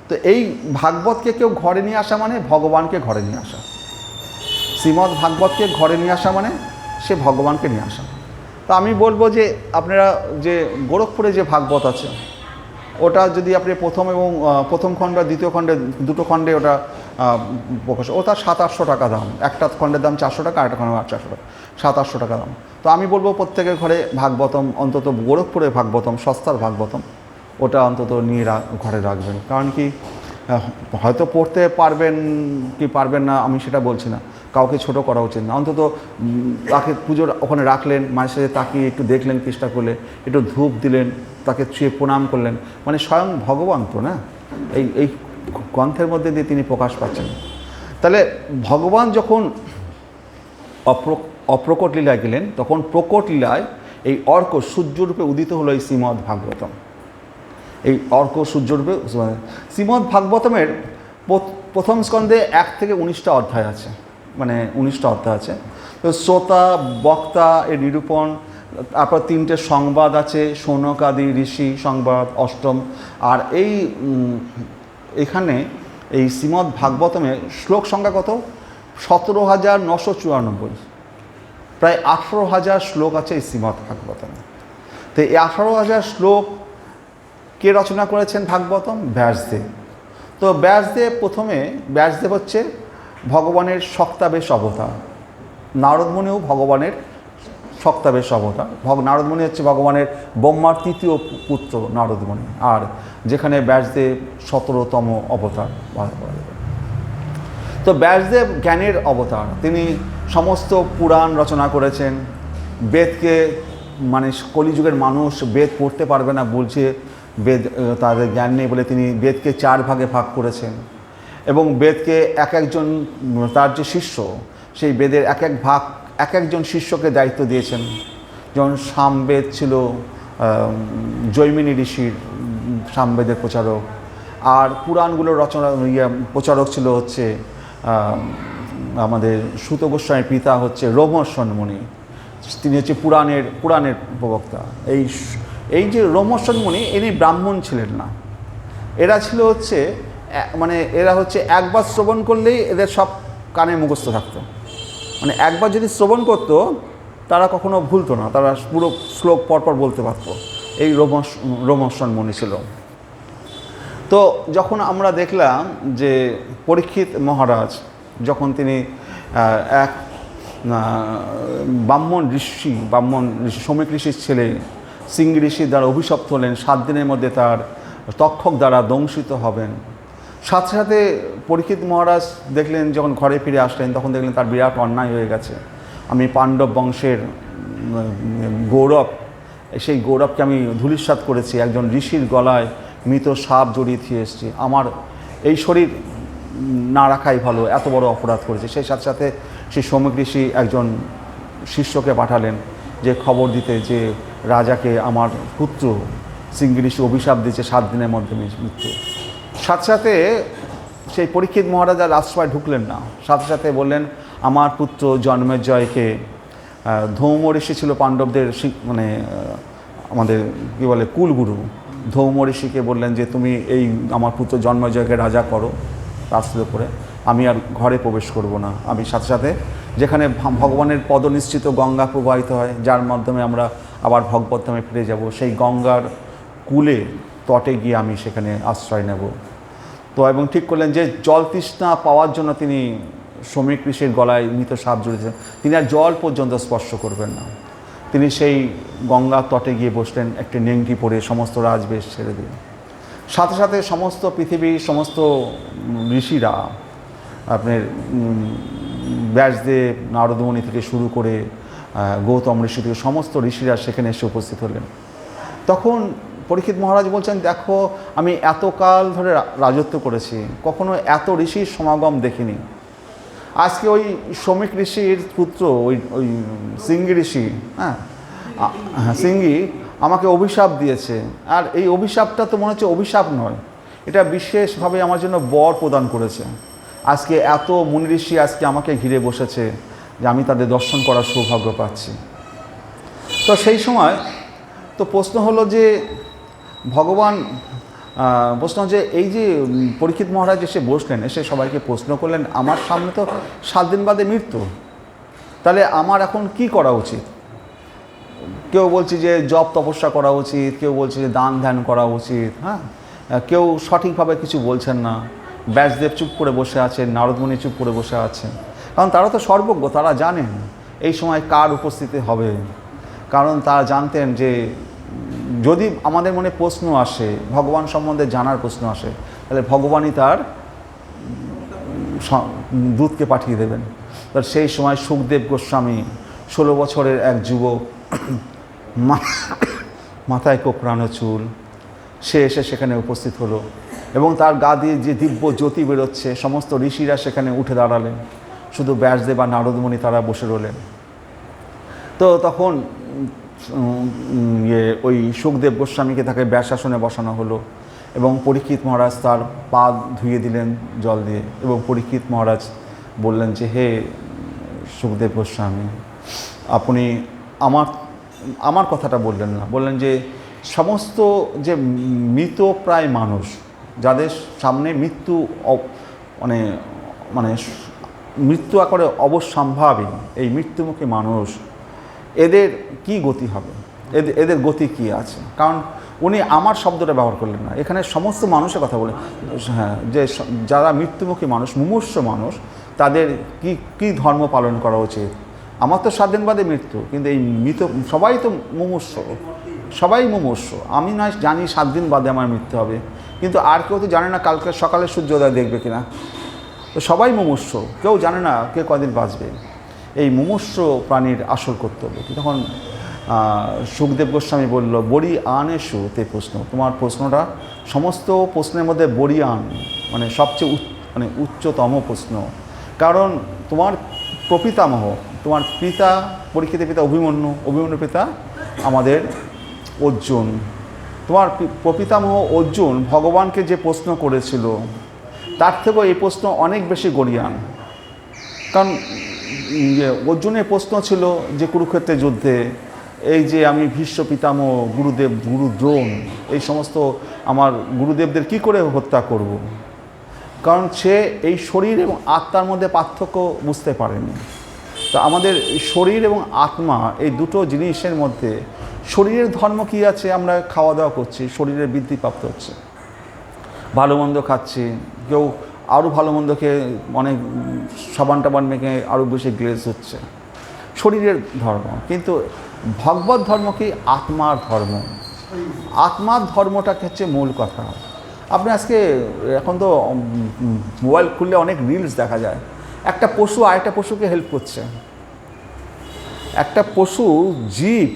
তো এই ভাগবতকে কেউ ঘরে নিয়ে আসা মানে ভগবানকে ঘরে নিয়ে আসা। শ্রীমদ্ ভাগবতকে ঘরে নিয়ে আসা মানে সে ভগবানকে নিয়ে আসা। তো আমি বলবো যে আপনারা যে গোরখপুরে যে ভাগবত আছে, ওটা যদি আপনি প্রথম খণ্ড আর দ্বিতীয় খণ্ডে, দুটো খণ্ডে ওটা প্রকাশ, ওটা 700-800 টাকা দাম। একটা খণ্ডের দাম 400 টাকা, আরেকটা খণ্ডের 800 টাকা, 700-800 টাকা দাম। তো আমি বলবো প্রত্যেকের ঘরে ভাগবতম, অন্তত গোরখপুরে ভাগবতম, সস্তার ভাগবতম, ওটা অন্তত নিয়ে ঘরে রাখবেন। কারণ কি, হয়তো পড়তে পারবেন কি পারবেন না আমি সেটা বলছি না, কাউকে ছোট করা উচিত না। অন্তত তাকে পুজোর ওখানে রাখলেন, মাঝে সাথে তাকিয়ে একটু দেখলেন, চেষ্টা করলে একটু ধূপ দিলেন, তাকে ছুঁয়ে প্রণাম করলেন, মানে স্বয়ং ভগবান তো না, এই গ্রন্থের মধ্যে দিয়ে তিনি প্রকাশ পাচ্ছেন। তাহলে ভগবান যখন অপ্রকট লীলায় গেলেন, তখন প্রকট লীলায় এই অর্ক সূর্যরূপে উদিত হলো এই শ্রীমদ্ ভাগবতম। এই অর্ক সূর্যরূপে শ্রীমদ্ ভাগবতমের প্রথম স্কন্ধে 1 থেকে 19টা অধ্যায় আছে, মানে 19টা অধ্যায় আছে। তো শ্রোতা, বক্তা, এর নিরূপণ, তারপর 3টে সংবাদ আছে, শৌনকাদি ঋষি সংবাদ, অষ্টম। আর এখানে এই শ্রীমদ্ ভাগবতমে শ্লোক সংখ্যা কত? 17,994, প্রায় 18,000 শ্লোক আছে এই শ্রীমদ্ ভাগবতমে। তো এই 18,000 শ্লোক কে রচনা করেছেন ভাগবতম? ব্যাসদেব। তো ব্যাসদেব হচ্ছে ভগবানের শক্তাবেশ অবতার। নারদমুনিও ভগবানের শক্তাবেশ অবতার। নারদমুনি হচ্ছে ভগবানের ব্রহ্মার 3য় পুত্র নারদমুনি। আর যেখানে ব্যাসদেব 17তম অবতার। তো ব্যাসদেব জ্ঞানের অবতার। তিনি সমস্ত পুরাণ রচনা করেছেন। বেদকে, মানে কলিযুগের মানুষ বেদ পড়তে পারবে না বলছে, বেদ তাদের জ্ঞান নেই বলে তিনি বেদকে 4 ভাগে ভাগ করেছেন। এবং বেদকে একজন তার যে শিষ্য, সেই বেদের এক একজন শিষ্যকে দায়িত্ব দিয়েছেন। যেমন সামবেদ ছিল জৈমিনী ঋষির, সামবেদের প্রচারক। আর পুরাণগুলোর প্রচারক ছিল হচ্ছে আমাদের সূত গোস্বামীর পিতা হচ্ছে রোমহর্ষণ মুনি। তিনি হচ্ছে পুরাণের প্রবক্তা। এই যে রোমহর্ষণ মুনি, ইনি ব্রাহ্মণ ছিলেন না। এরা ছিল হচ্ছে এরা হচ্ছে একবার শ্রবণ করলেই এদের সব কানে মুখস্থ থাকতো। মানে একবার যদি শ্রবণ করতো তারা কখনো ভুলতো না, তারা পুরো শ্লোক পরপর বলতে পারতো। এই রোমহর্ষণ মুনি ছিল। তো যখন আমরা দেখলাম যে পরীক্ষিত মহারাজ যখন তিনি এক ব্রাহ্মণ ঋষি সমীক ঋষির ছেলে সিংহ ঋষির দ্বারা অভিশপ্ত হলেন, 7 দিনের মধ্যে তার তক্ষক দ্বারা দংশিত হবেন। সাথে সাথে পরীক্ষিত মহারাজ দেখলেন, যখন ঘরে ফিরে আসলেন তখন দেখলেন তার বিরাট অন্যায় হয়ে গেছে। আমি পাণ্ডব বংশের গৌরব, সেই গৌরবকে আমি ধূলিসাৎ করেছি, একজন ঋষির গলায় মৃত সাপ জড়িয়ে দিয়ে এসেছি, আমার এই শরীর না রাখাই ভালো, এত বড় অপরাধ করেছে। সেই সাথে সাথে সেই সমীক ঋষি একজন শিষ্যকে পাঠালেন যে খবর দিতে যে রাজাকে আমার পুত্র সিঙ্গি ঋষি অভিশাপ দিয়েছে 7 দিনের মধ্যে মৃত্যু। সাথে সাথে সেই পরীক্ষিত মহারাজ আর রাজসভায় ঢুকলেন না, সাথে সাথে বললেন আমার পুত্র জন্মেজয়কে, ধৌম ঋষি ছিল পাণ্ডবদের মানে আমাদের কী বলে কুলগুরু, ধৌম ঋষিকে বললেন যে তুমি এই আমার পুত্র জন্মেজয়কে রাজা করো রাজত্ব করে, আমি আর ঘরে প্রবেশ করব না। আমি সাথে সাথে যেখানে ভগবানের পদনিশ্চিত গঙ্গা প্রবাহিত হয়, যার মাধ্যমে আমরা আবার ভগবত ধামে ফিরে যাব, সেই গঙ্গার কূলে তটে গিয়ে আমি সেখানে আশ্রয় নেব। তো এবং ঠিক করলেন যে জল তৃষ্ণা পাওয়ার জন্য তিনি শ্রমিক ঋষির গলায় মৃত সাপ জুড়েছেন, তিনি আর জল পর্যন্ত স্পর্শ করবেন না। তিনি সেই গঙ্গার তটে গিয়ে বসলেন একটি নেংটি পরে, সমস্ত রাজবেশ ছেড়ে দিয়ে। সাথে সাথে সমস্ত পৃথিবীর সমস্ত ঋষিরা, আপনার ব্যাসদেব, নারদমণি থেকে শুরু করে গৌতম ঋষি থেকে সমস্ত ঋষিরা সেখানে এসে উপস্থিত হলেন। তখন পরীক্ষিত মহারাজ বলছেন, দেখো আমি এতকাল ধরে রাজত্ব করেছি, কখনো এত ঋষির সমাগম দেখিনি। আজকে ওই শ্রমিক ঋষির পুত্র ওই সিঙ্গি ঋষি, হ্যাঁ সিঙ্গি আমাকে অভিশাপ দিয়েছে, আর এই অভিশাপটা তো মনে হচ্ছে অভিশাপ নয়, এটা বিশেষভাবে আমার জন্য বর প্রদান করেছে। আজকে এত মুনি ঋষি আজকে আমাকে ঘিরে বসেছে যে আমি তাদের দর্শন করার সৌভাগ্য পাচ্ছি। তো সেই সময় তো প্রশ্ন হলো যে ভগবান প্রশ্ন যে এই যে পরীক্ষিত মহারাজ এসে বসলেন, এসে সবাইকে প্রশ্ন করলেন, আমার সামনে তো 7 দিন বাদে মৃত্যু, তাহলে আমার এখন কি করা উচিত? কেউ বলছে যে জপ তপস্যা করা উচিত, কেউ বলছে যে দান ধ্যান করা উচিত, হ্যাঁ, কেউ সঠিকভাবে কিছু বলছেন না। ব্যাসদেব চুপ করে বসে আছেন, নারদমণি চুপ করে বসে আছেন, কারণ তারা তো সর্বজ্ঞ, তারা জানেন এই সময় কার উপস্থিতি হবে। কারণ তারা জানতেন যে যদি আমাদের মনে প্রশ্ন আসে, ভগবান সম্বন্ধে জানার প্রশ্ন আসে, তাহলে ভগবানই তার দূতকে পাঠিয়ে দেবেন। তার সেই সময় সুখদেব গোস্বামী 16 বছরের এক যুবক, মাথায় কোকড়ানো চুল, সে এসে সেখানে উপস্থিত হলো এবং তার গা দিয়ে যে দিব্য জ্যোতি বেরোচ্ছে, সমস্ত ঋষিরা সেখানে উঠে দাঁড়ালেন, শুধু ব্যাসদেব আর নারদমণি তারা বসে রইলেন। তো তখন ওই সুখদেব গোস্বামীকে তাকে ব্যাসাসনে বসানো হলো এবং পরীক্ষিত মহারাজ তার পা ধুয়ে দিলেন জল দিয়ে, এবং পরীক্ষিত মহারাজ বললেন যে হে সুখদেব গোস্বামী, আপনি আমার কথাটা বললেন না, বললেন যে সমস্ত যে মৃত প্রায় মানুষ, যাদের সামনে মৃত্যু মানে মানে মৃত্যু আকারে অবশ্যম্ভাবী এই মৃত্যুমুখী মানুষ, এদের কি গতি হবে, এদের গতি কি আছে? কারণ উনি আমার শব্দটা ব্যবহার করলেন না, এখানে সমস্ত মানুষের কথা বলে, হ্যাঁ, যে যারা মৃত্যুমুখী মানুষ, মুমূর্ষ মানুষ, তাদের কি কি ধর্ম পালন করা উচিত। আমার তো 7 দিন বাদে মৃত্যু, কিন্তু এই মৃত সবাই তো মুমূর্ষ, সবাই মুমূর্ষ। আমি নয় জানি 7 দিন বাদে আমার মৃত্যু হবে, কিন্তু আর কেউ তো জানে না কালকে সকালে সূর্যোদয় দেখবে কিনা। তো সবাই মুমূর্ষ, কেউ জানে না কে কদিন বাঁচবে। এই মুমূর্ষ প্রাণীর আসল কর্তব্য। তখন সুখদেব গোস্বামী বলল, বড়ি আনেশু তে প্রশ্ন, তোমার প্রশ্নটা সমস্ত প্রশ্নের মধ্যে বড়ি আন, মানে সবচেয়ে উচ্চতম প্রশ্ন। কারণ তোমার প্রপিতামহ, তোমার পিতা পরীক্ষিতের পিতা অভিমন্যু পিতা আমাদের অর্জুন, তোমার প্রপিতামহ অর্জুন ভগবানকে যে প্রশ্ন করেছিল তার থেকেও এই প্রশ্ন অনেক বেশি গড়িয়ান। কারণ অর্জুনের প্রশ্ন ছিল যে কুরুক্ষেত্রের যুদ্ধে এই যে আমি ভীষ্ম পিতামহ, গুরুদেব, গুরু দ্রোণ, এই সমস্ত আমার গুরুদেবদের কি করে হত্যা করব। কারণ সে এই শরীর এবং আত্মার মধ্যে পার্থক্য বুঝতে পারেনি। তো আমাদের শরীর এবং আত্মা এই দুটো জিনিসের মধ্যে শরীরের ধর্ম কী আছে, আমরা খাওয়া দাওয়া করছি, শরীরের বৃদ্ধিপ্রাপ্ত হচ্ছে, ভালো মন্দ খাচ্ছি, কেউ আরও ভালো মন্দ খেয়ে অনেক সাবান টাবান মেখে আরও বেশি গ্লেজ হচ্ছে, শরীরের ধর্ম। কিন্তু ভগবত ধর্ম কি? আত্মার ধর্ম। আত্মার ধর্মটাকে হচ্ছে মূল কথা। আপনি আজকে এখন তো মোবাইল খুললে অনেক রিলস দেখা যায়, একটা পশু আরেকটা পশুকে হেল্প করছে, একটা পশু জীব,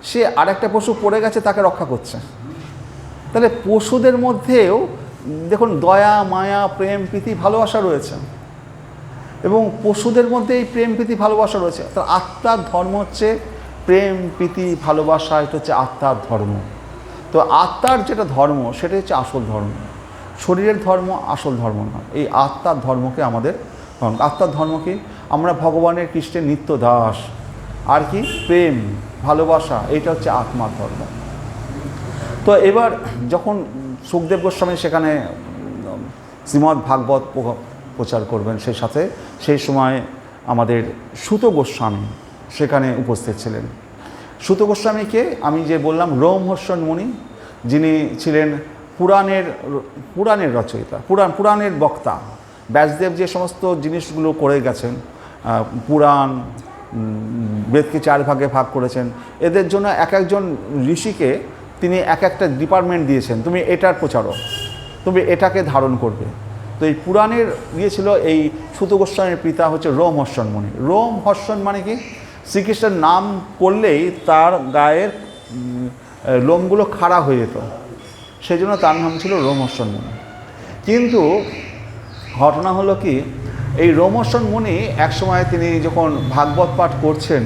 সে আরেকটা পশু পড়ে গেছে তাকে রক্ষা করছে। তাহলে পশুদের মধ্যেও দেখুন দয়া, মায়া, প্রেম, প্রীতি, ভালোবাসা রয়েছে, এবং পশুদের মধ্যে এই প্রেম, প্রীতি, ভালোবাসা রয়েছে। তার আত্মার ধর্ম হচ্ছে প্রেম প্রীতি ভালোবাসা, এটা হচ্ছে আত্মার ধর্ম। তো আত্মার যেটা ধর্ম সেটা হচ্ছে আসল ধর্ম, শরীরের ধর্ম আসল ধর্ম নয়। এই আত্মার ধর্মকে আমাদের, আত্মার ধর্মকে আমরা ভগবানের কৃষ্ণের নিত্য দাস, আর কি প্রেম ভালোবাসা, এটা হচ্ছে আত্মার ধর্ম। তো এবার যখন সুখদেব গোস্বামী সেখানে শ্রীমদ্ ভাগবত প্রচার করবেন, সেই সময় আমাদের সুত গোস্বামী সেখানে উপস্থিত ছিলেন। সুত গোস্বামীকে আমি যে বললাম রোমহর্ষণ মুনি, যিনি ছিলেন পুরাণের রচয়িতা, পুরাণের বক্তা। ব্যাসদেব যে সমস্ত জিনিসগুলো করে গেছেন, পুরাণ বেদকে 4 ভাগে ভাগ করেছেন, এদের জন্য এক একজন ঋষিকে তিনি এক একটা ডিপার্টমেন্ট দিয়েছেন, তুমি এটার প্রচারক, তুমি এটাকে ধারণ করবে। তো এই পুরাণের দিয়েছিল এই সুত গোস্বামীর পিতা হচ্ছে রোমহর্ষণ মুনি। রোমহর্ষণ মানে কি, শ্রীকৃষ্ণের নাম করলেই তার গায়ের লোমগুলো খাড়া হয়ে যেত, সেই জন্য তার নাম ছিল রোমহর্ষণ মুনি। কিন্তু ঘটনা হলো কি, এই রোমহর্ষণ মুনি একসময় তিনি যখন ভাগবত পাঠ করছেন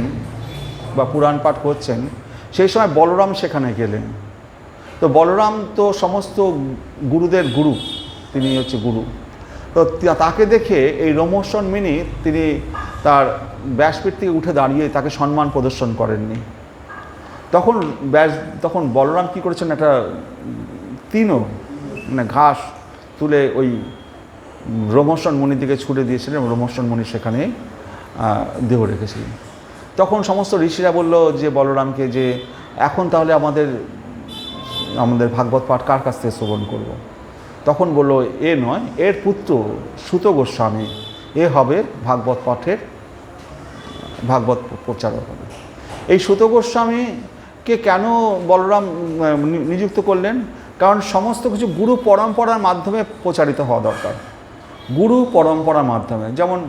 বা পুরাণ পাঠ করছেন, সেই সময় বলরাম সেখানে গেলেন। তো বলরাম তো সমস্ত গুরুদের গুরু, তিনি হচ্ছে গুরু। তো তাকে দেখে এই রোমহর্ষণ মুনি তিনি তার ব্যাসপীঠ থেকে উঠে দাঁড়িয়ে তাকে সম্মান প্রদর্শন করেননি। তখন বলরাম কী করেছেন, একটা মানে ঘাস তুলে ওই রোমহর্ষণ মুনির দিকে ছুড়ে দিয়েছিলেন এবং রোমহর্ষণ মুনি সেখানে দেহ রেখেছিলেন। তখন সমস্ত ঋষিরা বলল যে বলরামকে, যে এখন তাহলে আমাদের ভাগবত পাঠ কার কাছ থেকে শ্রবণ করব। তখন বলল, এ নয়, এর পুত্র সুত গোস্বামী, এ হবে ভাগবত প্রচারক হবে। এই সুত গোস্বামীকে কেন বলরাম নিযুক্ত করলেন? কারণ সমস্ত কিছু গুরু পরম্পরার মাধ্যমে প্রচারিত হওয়া দরকার, গুরু পরম্পরার মাধ্যমে। যেমন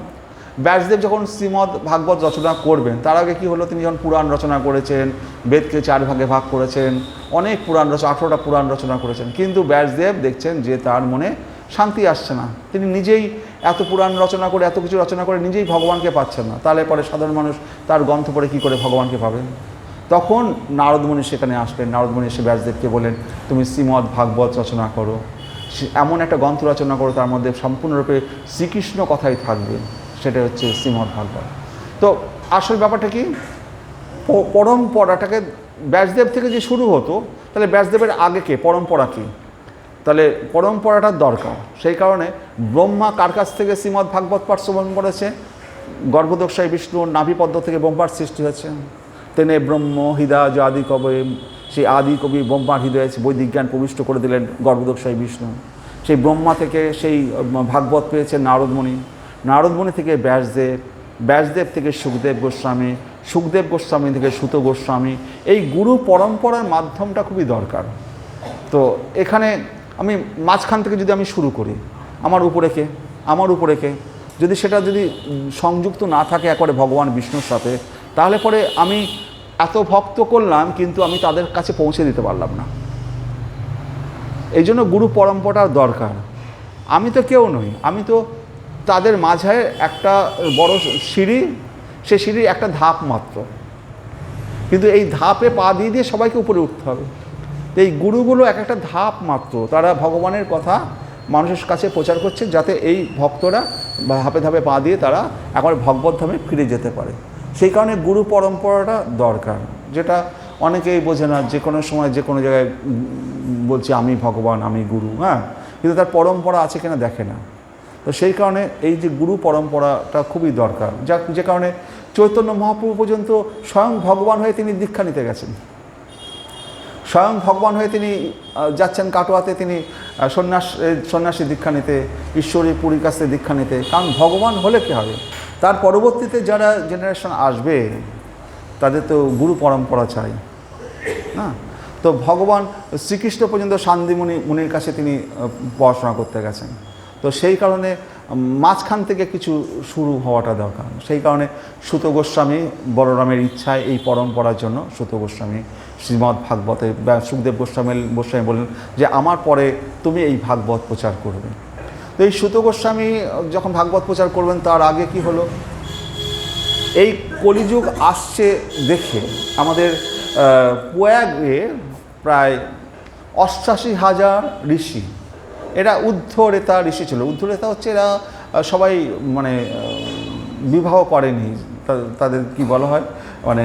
ব্যাসদেব যখন শ্রীমদ্ ভাগবত রচনা করবেন, তার আগে কী হলো, তিনি যখন পুরাণ রচনা করেছেন, বেদকে 4 ভাগে ভাগ করেছেন, অনেক পুরাণ 18টা পুরাণ রচনা করেছেন, কিন্তু ব্যাসদেব দেখছেন যে তার মনে শান্তি আসছে না। তিনি নিজেই এত পুরাণ রচনা করে, এত কিছু রচনা করে নিজেই ভগবানকে পাচ্ছেন না, তাহলে পরে সাধারণ মানুষ তার গ্রন্থ পড়ে কী করে ভগবানকে পাবেন? তখন নারদমুনি সেখানে আসলেন। নারদমুনি এসে ব্যাসদেবকে বলেন, তুমি শ্রীমদ্ ভাগবত রচনা করো, এমন একটা গ্রন্থ রচনা করো তার মধ্যে সম্পূর্ণরূপে শ্রীকৃষ্ণ কথাই থাকবে, সেটা হচ্ছে শ্রীমদ্ ভাগবত। তো আসল ব্যাপারটা কি, পরম্পরাটাকে ব্যাসদেব থেকে যে শুরু হতো, তাহলে ব্যাসদেবের আগে কে, পরম্পরা কী, তাহলে পরম্পরাটার দরকার। সেই কারণে ব্রহ্মা কার কাছ থেকে শ্রীমদ্ ভাগবত পাঠ শ্রবণ করেছে? গর্ভদোষায় বিষ্ণুর নাভিপদ্ম থেকে ব্রহ্মার সৃষ্টি হয়েছে। তেনে ব্রহ্ম হৃদয় আদি কবে, সেই আদি কবি ব্রহ্মার হৃদয়ে বৈদিক জ্ঞান প্রবিষ্ট করে দিলেন গর্ভদোষায় বিষ্ণু। সেই ব্রহ্মা থেকে সেই ভাগবত পেয়েছেন নারদমুনি, নারদমুনি থেকে ব্যাসদেব থেকে সুখদেব গোস্বামী, সুখদেব গোস্বামী থেকে সুত গোস্বামী। এই গুরু পরম্পরার মাধ্যমটা খুবই দরকার। তো এখানে আমি মাঝখান থেকে যদি আমি শুরু করি, আমার উপরে কে যদি সেটা যদি সংযুক্ত না থাকে একবারে ভগবান বিষ্ণুর সাথে, তাহলে পরে আমি এত ভক্ত করলাম কিন্তু আমি তাদের কাছে পৌঁছে দিতে পারলাম না। এই জন্য গুরু পরম্পরার দরকার। আমি তো কেউ নই, আমি তো তাদের মাঝে একটা বড় সিঁড়ি, সে সিঁড়ির একটা ধাপ মাত্র, কিন্তু এই ধাপে পা দিয়ে সবাইকে উপরে উঠতে হবে। এই গুরুগুলো এক একটা ধাপ মাত্র, তারা ভগবানের কথা মানুষের কাছে প্রচার করছে, যাতে এই ভক্তরা ধাপে ধাপে পা দিয়ে তারা একবার ভগবত ধামে ফিরে যেতে পারে। সেই কারণে গুরু পরম্পরাটা দরকার, যেটা অনেকেই বোঝে না। যে কোনো সময় যে কোনো জায়গায় বলছে আমি ভগবান, আমি গুরু, হ্যাঁ, কিন্তু তার পরম্পরা আছে কিনা দেখে না। তো সেই কারণে এই যে গুরু পরম্পরাটা খুবই দরকার, যে কারণে চৈতন্য মহাপ্রভু পর্যন্ত স্বয়ং ভগবান হয়ে তিনি দীক্ষা নিতে গেছেন, স্বয়ং ভগবান হয়ে তিনি যাচ্ছেন কাটোয়াতে, তিনি সন্ন্যাসী দীক্ষা নিতে, ঈশ্বরী পুরীর কাছে দীক্ষা নিতে। কারণ ভগবান হলে কী হবে, তার পরবর্তীতে যারা জেনারেশন আসবে তাদের তো গুরু পরম্পরা চাই না। তো ভগবান শ্রীকৃষ্ণ পর্যন্ত মুনির কাছে তিনি পড়াশোনা করতে গেছেন। তো সেই কারণে মাঝখান থেকে কিছু শুরু হওয়াটা দরকার। সেই কারণে সুত গোস্বামী বলরামের ইচ্ছায় এই পরম্পরার জন্য সুত গোস্বামী শ্রীমদ্ ভাগবতে সুখদেব গোস্বামী বললেন যে আমার পরে তুমি এই ভাগবত প্রচার করবে। তো এই সুত গোস্বামী যখন ভাগবত প্রচার করবেন, তার আগে কি হলো, এই কলিযুগ আসছে দেখে আমাদের প্রয়াগে প্রায় ৮৮,০০০ ঋষি, এরা ঊর্ধ্বরেতা ঋষি ছিল। ঊর্ধ্বরেতা হচ্ছে এরা সবাই মানে বিবাহ করেনি, তাদের কি বলা হয় মানে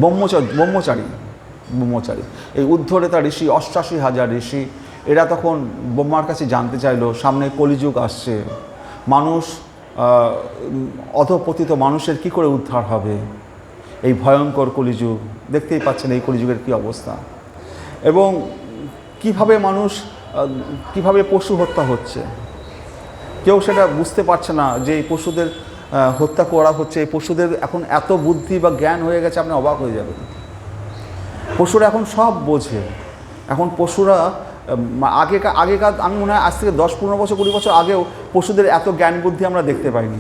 ব্রহ্মচারী। এই ঊর্ধ্বরেতা ঋষি ৮৮,০০০ ঋষি, এরা তখন ব্রহ্মার কাছে জানতে চাইলো সামনে কলিযুগ আসছে, মানুষ অধঃপতিত মানুষের কি করে উদ্ধার হবে, এই ভয়ঙ্কর কলিযুগ দেখতেই পাচ্ছেন এই কলিযুগের কি অবস্থা, এবং কিভাবে মানুষ কিভাবে পশু হত্যা হচ্ছে, কেউ সেটা বুঝতে পারছে না যে এই পশুদের হত্যা করা হচ্ছে। এই পশুদের এখন এত বুদ্ধি বা জ্ঞান হয়ে গেছে, আপনি অবাক হয়ে যাবেন। পশুরা এখন সব বোঝে। এখন পশুরা আগেকার আমি মনে হয় আজ থেকে 10-15 বছর 20 বছর আগেও পশুদের এত জ্ঞান বুদ্ধি আমরা দেখতে পাইনি।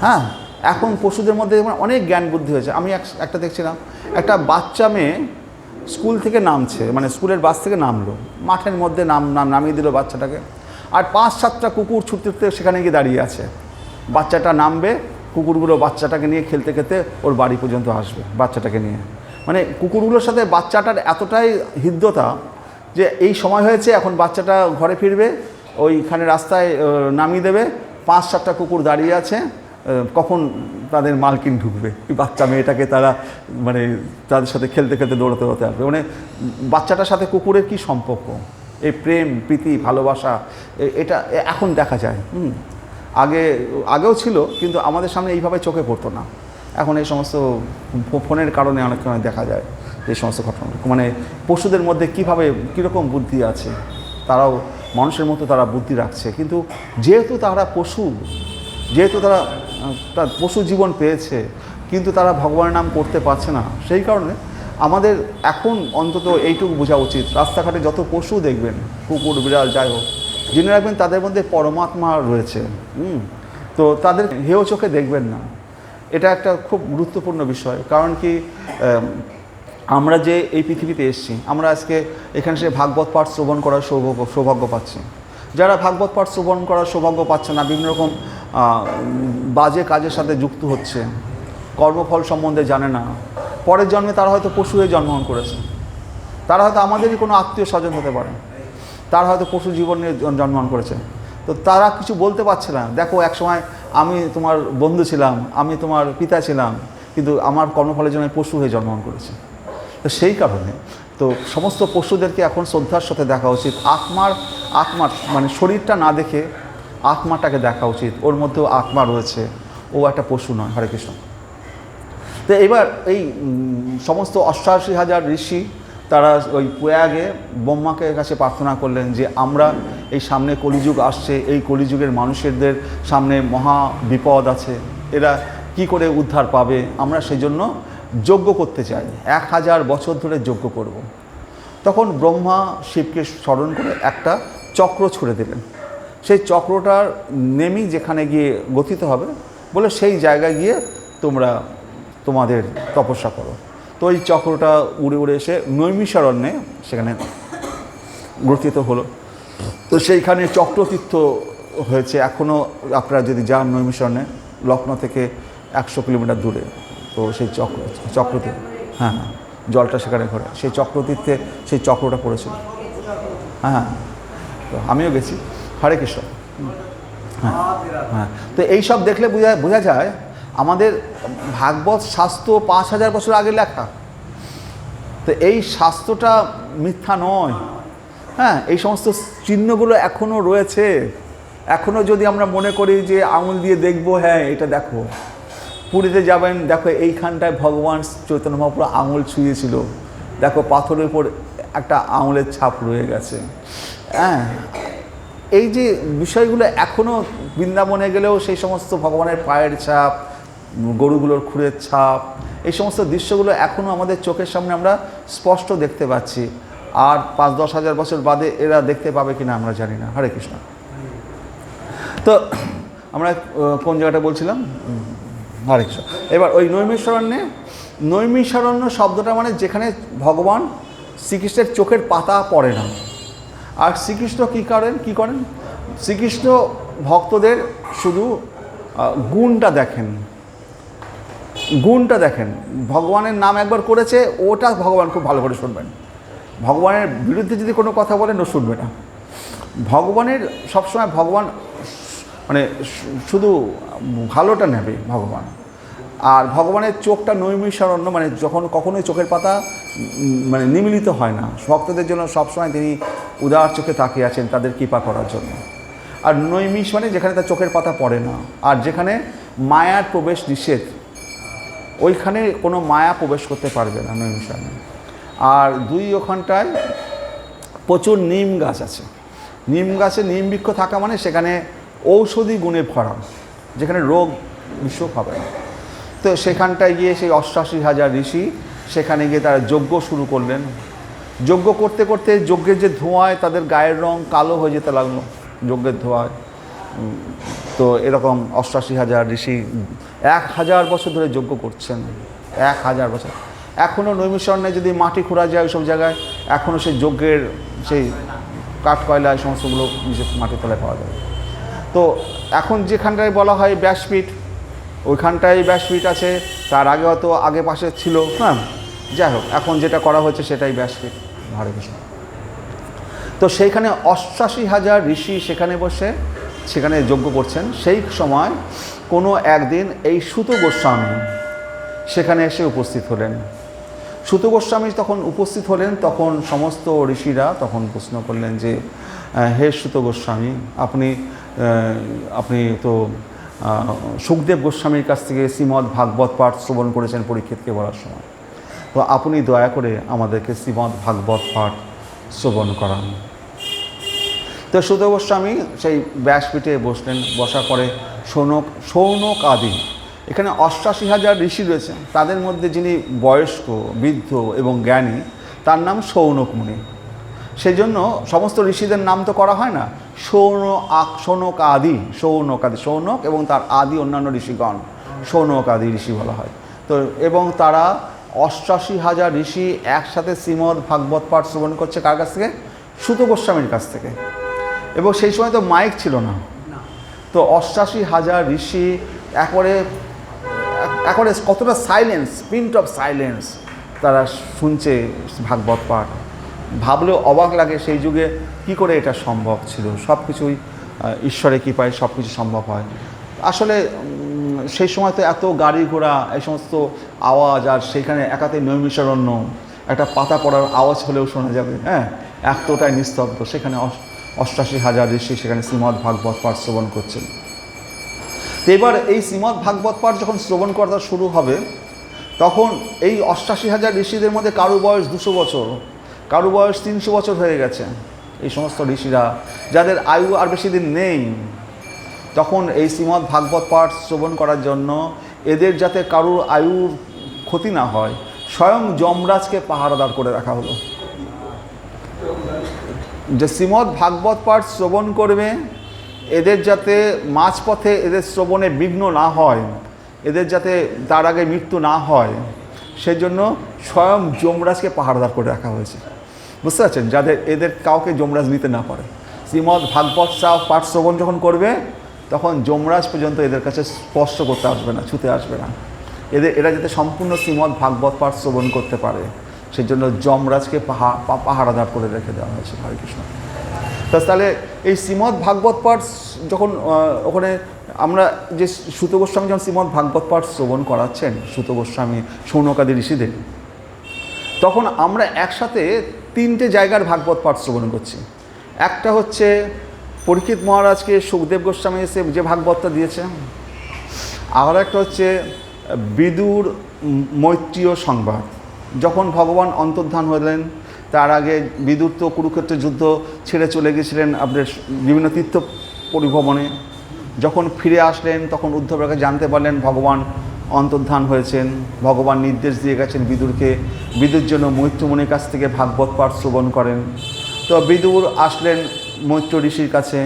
হ্যাঁ, এখন পশুদের মধ্যে অনেক জ্ঞান বুদ্ধি হয়েছে। আমি একটা দেখছিলাম, একটা বাচ্চা মেয়ে স্কুল থেকে নামছে, মানে স্কুলের বাস থেকে নামলো, মাঠের মধ্যে নামিয়ে দিল বাচ্চাটাকে, আর 5-7টা কুকুর ছুটতে সেখানে গিয়ে দাঁড়িয়ে আছে। বাচ্চাটা নামবে, কুকুরগুলো বাচ্চাটাকে নিয়ে খেলতে খেলতে ওর বাড়ি পর্যন্ত আসবে বাচ্চাটাকে নিয়ে। মানে কুকুরগুলোর সাথে বাচ্চাটার এতটাই হৃদ্যতা যে এই সময় হয়েছে, এখন বাচ্চাটা ঘরে ফিরবে, ওইখানে রাস্তায় নামিয়ে দেবে, 5-7টা কুকুর দাঁড়িয়ে আছে, কখন তাদের মালকিন ঢুকবে। এই বাচ্চা মেয়েটাকে তারা মানে তাদের সাথে খেলতে খেলতে দৌড়াতে আসবে। মানে বাচ্চাটার সাথে কুকুরের কি সম্পর্ক, এই প্রেম প্রীতি ভালোবাসা, এটা এখন দেখা যায়। আগেও ছিল, কিন্তু আমাদের সামনে এইভাবে চোখে পড়তো না। এখন এই সমস্ত ফোনের কারণে অনেক সময় দেখা যায় এই সমস্ত ঘটনা। মানে পশুদের মধ্যে কীরকম বুদ্ধি আছে, তারাও মানুষের মতো তারা বুদ্ধি রাখছে, কিন্তু যেহেতু তারা পশু, যেহেতু তারা পশু জীবন পেয়েছে, কিন্তু তারা ভগবানের নাম করতে পারছে না। সেই কারণে আমাদের এখন অন্তত এইটুকু বোঝা উচিত, রাস্তাঘাটে যত পশু দেখবেন, কুকুর বিড়াল যাই হোক, জেনে রাখবেন তাদের মধ্যে পরমাত্মা রয়েছে। তো তাদের হেয় চোখে দেখবেন না। এটা একটা খুব গুরুত্বপূর্ণ বিষয়। কারণ কি, আমরা যে এই পৃথিবীতে এসেছি, আমরা আজকে এখানে সে ভাগবত পাঠ শ্রবণ করার সৌভাগ্য পাচ্ছি। যারা ভাগবত পাঠ শ্রবণ করার সৌভাগ্য পাচ্ছে না, বিভিন্ন রকম বাজে কাজের সাথে যুক্ত হচ্ছে, কর্মফল সম্বন্ধে জানে না, পরের জন্মে তারা হয়তো পশু হয়ে জন্মগ্রহণ করেছে, তারা হয়তো আমাদেরই কোনো আত্মীয় স্বজন হতে পারে, তারা হয়তো পশু জীবন নিয়ে জন্মগ্রহণ করেছে, তো তারা কিছু বলতে পারছে না। দেখো, এক সময় আমি তোমার বন্ধু ছিলাম, আমি তোমার পিতা ছিলাম, কিন্তু আমার কর্মফলের জন্য পশু হয়ে জন্মগ্রহণ করেছে। তো সেই কারণে তো সমস্ত পশুদেরকে এখন শ্রদ্ধার সাথে দেখা উচিত। আত্মার মানে শরীরটা না দেখে আত্মাটাকে দেখা উচিত, ওর মধ্যেও আত্মা রয়েছে, ও একটা পশু নয়। হরে কৃষ্ণ। তো এবার এই সমস্ত ৮৮,০০০ ঋষি তারা ওই প্রয়াগে ব্রহ্মাকে কাছে প্রার্থনা করলেন যে আমরা এই সামনে কলিযুগ আসছে, এই কলিযুগের মানুষদের সামনে মহা বিপদ আছে, এরা কি করে উদ্ধার পাবে, আমরা সেই জন্য যজ্ঞ করতে চাই, 1000 বছর ধরে যজ্ঞ করব। তখন ব্রহ্মা শিবকে স্মরণ করে একটা চক্র ছুড়ে দিলেন। সেই চক্রটার নেমি যেখানে গিয়ে গঠিত হবে, বলে সেই জায়গায় গিয়ে তোমরা তোমাদের তপস্যা করো। তো এই চক্রটা উড়ে উড়ে এসে নৈমিষারণ্যে সেখানে গ্রথিত হলো। তো সেইখানে চক্রতীর্থ হয়েছে। এখনও আপনারা যদি যান নৈমিষারণ্যে, লখনৌ থেকে 100 কিলোমিটার দূরে, তো সেই চক্রতীর্থ, হ্যাঁ, জলটা সেখানে ঘরে, সেই চক্রতীর্থে সেই চক্রটা পড়েছিল। হ্যাঁ, তো আমিও গেছি। হরে কৃষ্ণ। হ্যাঁ হ্যাঁ, তো এইসব দেখলে বোঝা যায় আমাদের ভাগবত শাস্ত্র 5000 বছর আগে লেখা। তো এই শাস্ত্রটা মিথ্যা নয়। হ্যাঁ, এই সমস্ত চিহ্নগুলো এখনও রয়েছে। এখনও যদি আমরা মনে করি যে আঙুল দিয়ে দেখব, হ্যাঁ এটা দেখো, পুরীতে যাবেন, দেখো এইখানটায় ভগবান চৈতন্য মহাপ্রভু আঙুল ছুঁয়েছিল, দেখো পাথরের উপর একটা আঙুলের ছাপ রয়ে গেছে। হ্যাঁ, এই যে বিষয়গুলো এখনও বৃন্দাবনে গেলেও সেই সমস্ত ভগবানের পায়ের ছাপ, গরুগুলোর খুরের ছাপ, এই সমস্ত দৃশ্যগুলো এখনও আমাদের চোখের সামনে আমরা স্পষ্ট দেখতে পাচ্ছি। আর 5-10 হাজার বছর বাদে এরা দেখতে পাবে কিনা আমরা জানি না। হরে কৃষ্ণ। তো আমরা কোন জায়গাটা বলছিলাম? হরে কৃষ্ণ। এবার ওই নৈমিষারণ্য শব্দটা মানে যেখানে ভগবান শ্রীকৃষ্ণের চোখের পাতা পড়ে না। আর শ্রীকৃষ্ণ কী করেন? শ্রীকৃষ্ণ ভক্তদের শুধু গুণটা দেখেন, গুণটা দেখেন। ভগবানের নাম একবার করেছে, ওটা ভগবান খুব ভালো করে শুনবেন। ভগবানের বিরুদ্ধে যদি কোনো কথা বলেন ও শুনবে না। ভগবানের সবসময় ভগবান মানে শুধু ভালোটা নেবে ভগবান। আর ভগবানের চোখটা নৈমিষারণ্য, মানে যখন কখনোই চোখের পাতা মানে নিমিলিত হয় না। ভক্তদের জন্য সবসময় তিনি উদার চোখে তাকিয়ে আছেন তাদের কৃপা করার জন্য। আর নৈমিষ মানে যেখানে তার চোখের পাতা পড়ে না, আর যেখানে মায়ার প্রবেশ নিষেধ, ওইখানে কোনো মায়া প্রবেশ করতে পারবে না নৈমিষারণ্যে। আর ওখানটায় প্রচুর নিম গাছ আছে। নিম গাছে নিম বৃক্ষ থাকা মানে সেখানে ঔষধি গুণে ভরা, যেখানে রোগ বিসুখ হবে না। তো সেখানটায় গিয়ে সেই ৮৮,০০০ ঋষি সেখানে গিয়ে তারা যজ্ঞ শুরু করলেন। যজ্ঞ করতে করতে যজ্ঞের যে ধোঁয়ায় তাদের গায়ের রং কালো হয়ে যেতে লাগলো যজ্ঞের ধোঁয়ায়। তো এরকম ৮৮,০০০ ঋষি ১,০০০ বছর ধরে যজ্ঞ করছেন, ১,০০০ বছর। এখনও নৈমিষারণ্যে যদি মাটি খোঁড়া যায় ওইসব জায়গায় এখনও সেই যজ্ঞের সেই কাঠ কয়লা এই সমস্তগুলো নিজের মাটির তলায় পাওয়া যাবে। তো এখন যেখানটায় বলা হয় ব্যাসপীঠ, ওইখানটায় ব্যাসপীঠ আছে। তার আগে হয়তো আগে পাশে ছিল, হ্যাঁ, যাই হোক এখন যেটা করা হয়েছে সেটাই ব্যাসপীঠ। হরে কৃষ্ণ। তো সেইখানে ৮৮,০০০ ঋষি সেখানে বসে সেখানে যজ্ঞ করছেন। সেই সময় কোনো একদিন এই সূত গোস্বামী সেখানে এসে উপস্থিত হলেন। সূত গোস্বামী তখন উপস্থিত হলেন, তখন সমস্ত ঋষিরা তখন প্রশ্ন করলেন যে হে সূত গোস্বামী, আপনি তো সুখদেব গোস্বামীর কাছ থেকে শ্রীমদ্ ভাগবত পাঠ শ্রবণ করেছেন পরীক্ষিতকে বলার সময়, তো আপনি দয়া করে আমাদেরকে শ্রীমদ্ ভাগবত পাঠ শ্রবণ করান। তো সূত গোস্বামী সেই ব্যাসপীঠে বসলেন। বসার পরে শৌনক আদি এখানে ৮৮,০০০ ঋষি রয়েছেন, তাদের মধ্যে যিনি বয়স্ক, বৃদ্ধ এবং জ্ঞানী তার নাম শৌনক মুনি। সেই জন্য সমস্ত ঋষিদের নাম তো করা হয় না, শৌনক আদি, শৌনক এবং তার আদি অন্যান্য ঋষিগণ শৌনক আদি ঋষি বলা হয়। তো এবং তারা ৮৮,০০০ ঋষি একসাথে শ্রীমদ্ ভাগবত পাঠ শ্রবণ করছে কার কাছ থেকে? সূত গোস্বামীর কাছ থেকে। এবং সেই সময় তো মাইক ছিল না, তো ৮৮,০০০ ঋষি একবারে কতটা সাইলেন্স, পিন্ট অফ সাইলেন্স, তারা শুনছে ভাগবত পাঠ। ভাবলেও অবাক লাগে সেই যুগে কি করে এটা সম্ভব ছিল। সব কিছুই ঈশ্বরের কৃপায় সব কিছু সম্ভব হয়। আসলে সেই সময় তো এত গাড়ি ঘোড়া এই সমস্ত আওয়াজ, আর সেইখানে একাতে নৈমিষারণ্য, একটা পাতা পড়ার আওয়াজ হলেও শোনা যাবে, হ্যাঁ, এতটাই নিস্তব্ধ। সেখানে ৮৮,০০০ ঋষি সেখানে শ্রীমদ্ ভাগবত পাঠ শ্রবণ করছেন। তো এবার এই শ্রীমদ্ ভাগবত পাঠ যখন শ্রবণ করা শুরু হবে, তখন এই ৮৮,০০০ ঋষিদের মধ্যে কারো বয়স ২০০ বছর, কারো বয়স ৩০০ বছর হয়ে গেছে। এই সমস্ত ঋষিরা যাদের আয়ু আর বেশি দিন নেই, তখন এই শ্রীমদ্ ভাগবত পাঠ শ্রবণ করার জন্য এদের যাতে কারোর আয়ুর ক্ষতি না হয়, স্বয়ং যমরাজকে পাহারাদার করে রাখা হলো। যে শ্রীমদ্ ভাগবত পাঠ শ্রবণ করবে, এদের যাতে মাঝপথে এদের শ্রবণে বিঘ্ন না হয়, এদের যাতে তার আগে মৃত্যু না হয়, সেই জন্য স্বয়ং যমরাজকে পাহারাদার করে রাখা হয়েছে। বুঝতে পারছেন? যাদের এদের কাউকে যমরাজ নিতে না পারে। শ্রীমদ্ ভাগবত পাঠ শ্রবণ যখন করবে, তখন যমরাজ পর্যন্ত এদের কাছে স্পর্শ করতে আসবে না, ছুতে আসবে না। এরা যাতে সম্পূর্ণ শ্রীমদ্ ভাগবত পাঠ শ্রবণ করতে পারে, সেই জন্য যমরাজকে পাহারাদার করে রেখে দেওয়া হয়েছে। হরে কৃষ্ণ। তাহলে এই শ্রীমদ্ ভাগবত পাঠ যখন ওখানে আমরা যে সূত গোস্বামী যখন শ্রীমদ্ ভাগবত পাঠ শ্রবণ করাচ্ছেন, সূত গোস্বামী শৌনকাদি ঋষিদের, তখন আমরা একসাথে 3টে জায়গার ভাগবত পাঠ শ্রবণ করছি। একটা হচ্ছে পরীক্ষিত মহারাজকে সুখদেব গোস্বামী এসে যে ভাগবতটা দিয়েছে, আর একটা হচ্ছে বিদুর মৈত্রীয় সংবাদ। যখন ভগবান অন্তর্ধান হলেন, তার আগে বিদুর তো কুরুক্ষেত্রের যুদ্ধ ছেড়ে চলে গেছিলেন আপনার বিভিন্ন তীর্থ পরিভ্রমণে। যখন ফিরে আসলেন, তখন উদ্ধবের কাছে জানতে পারলেন ভগবান অন্তর্ধান হয়েছেন। ভগবান নির্দেশ দিয়ে গেছেন বিদুরকে, বিদুর জন্য মৈত্র মুনির কাছ থেকে ভাগবত পাঠ শ্রবণ করেন। তো বিদুর আসলেন মৈত্র ঋষির কাছে,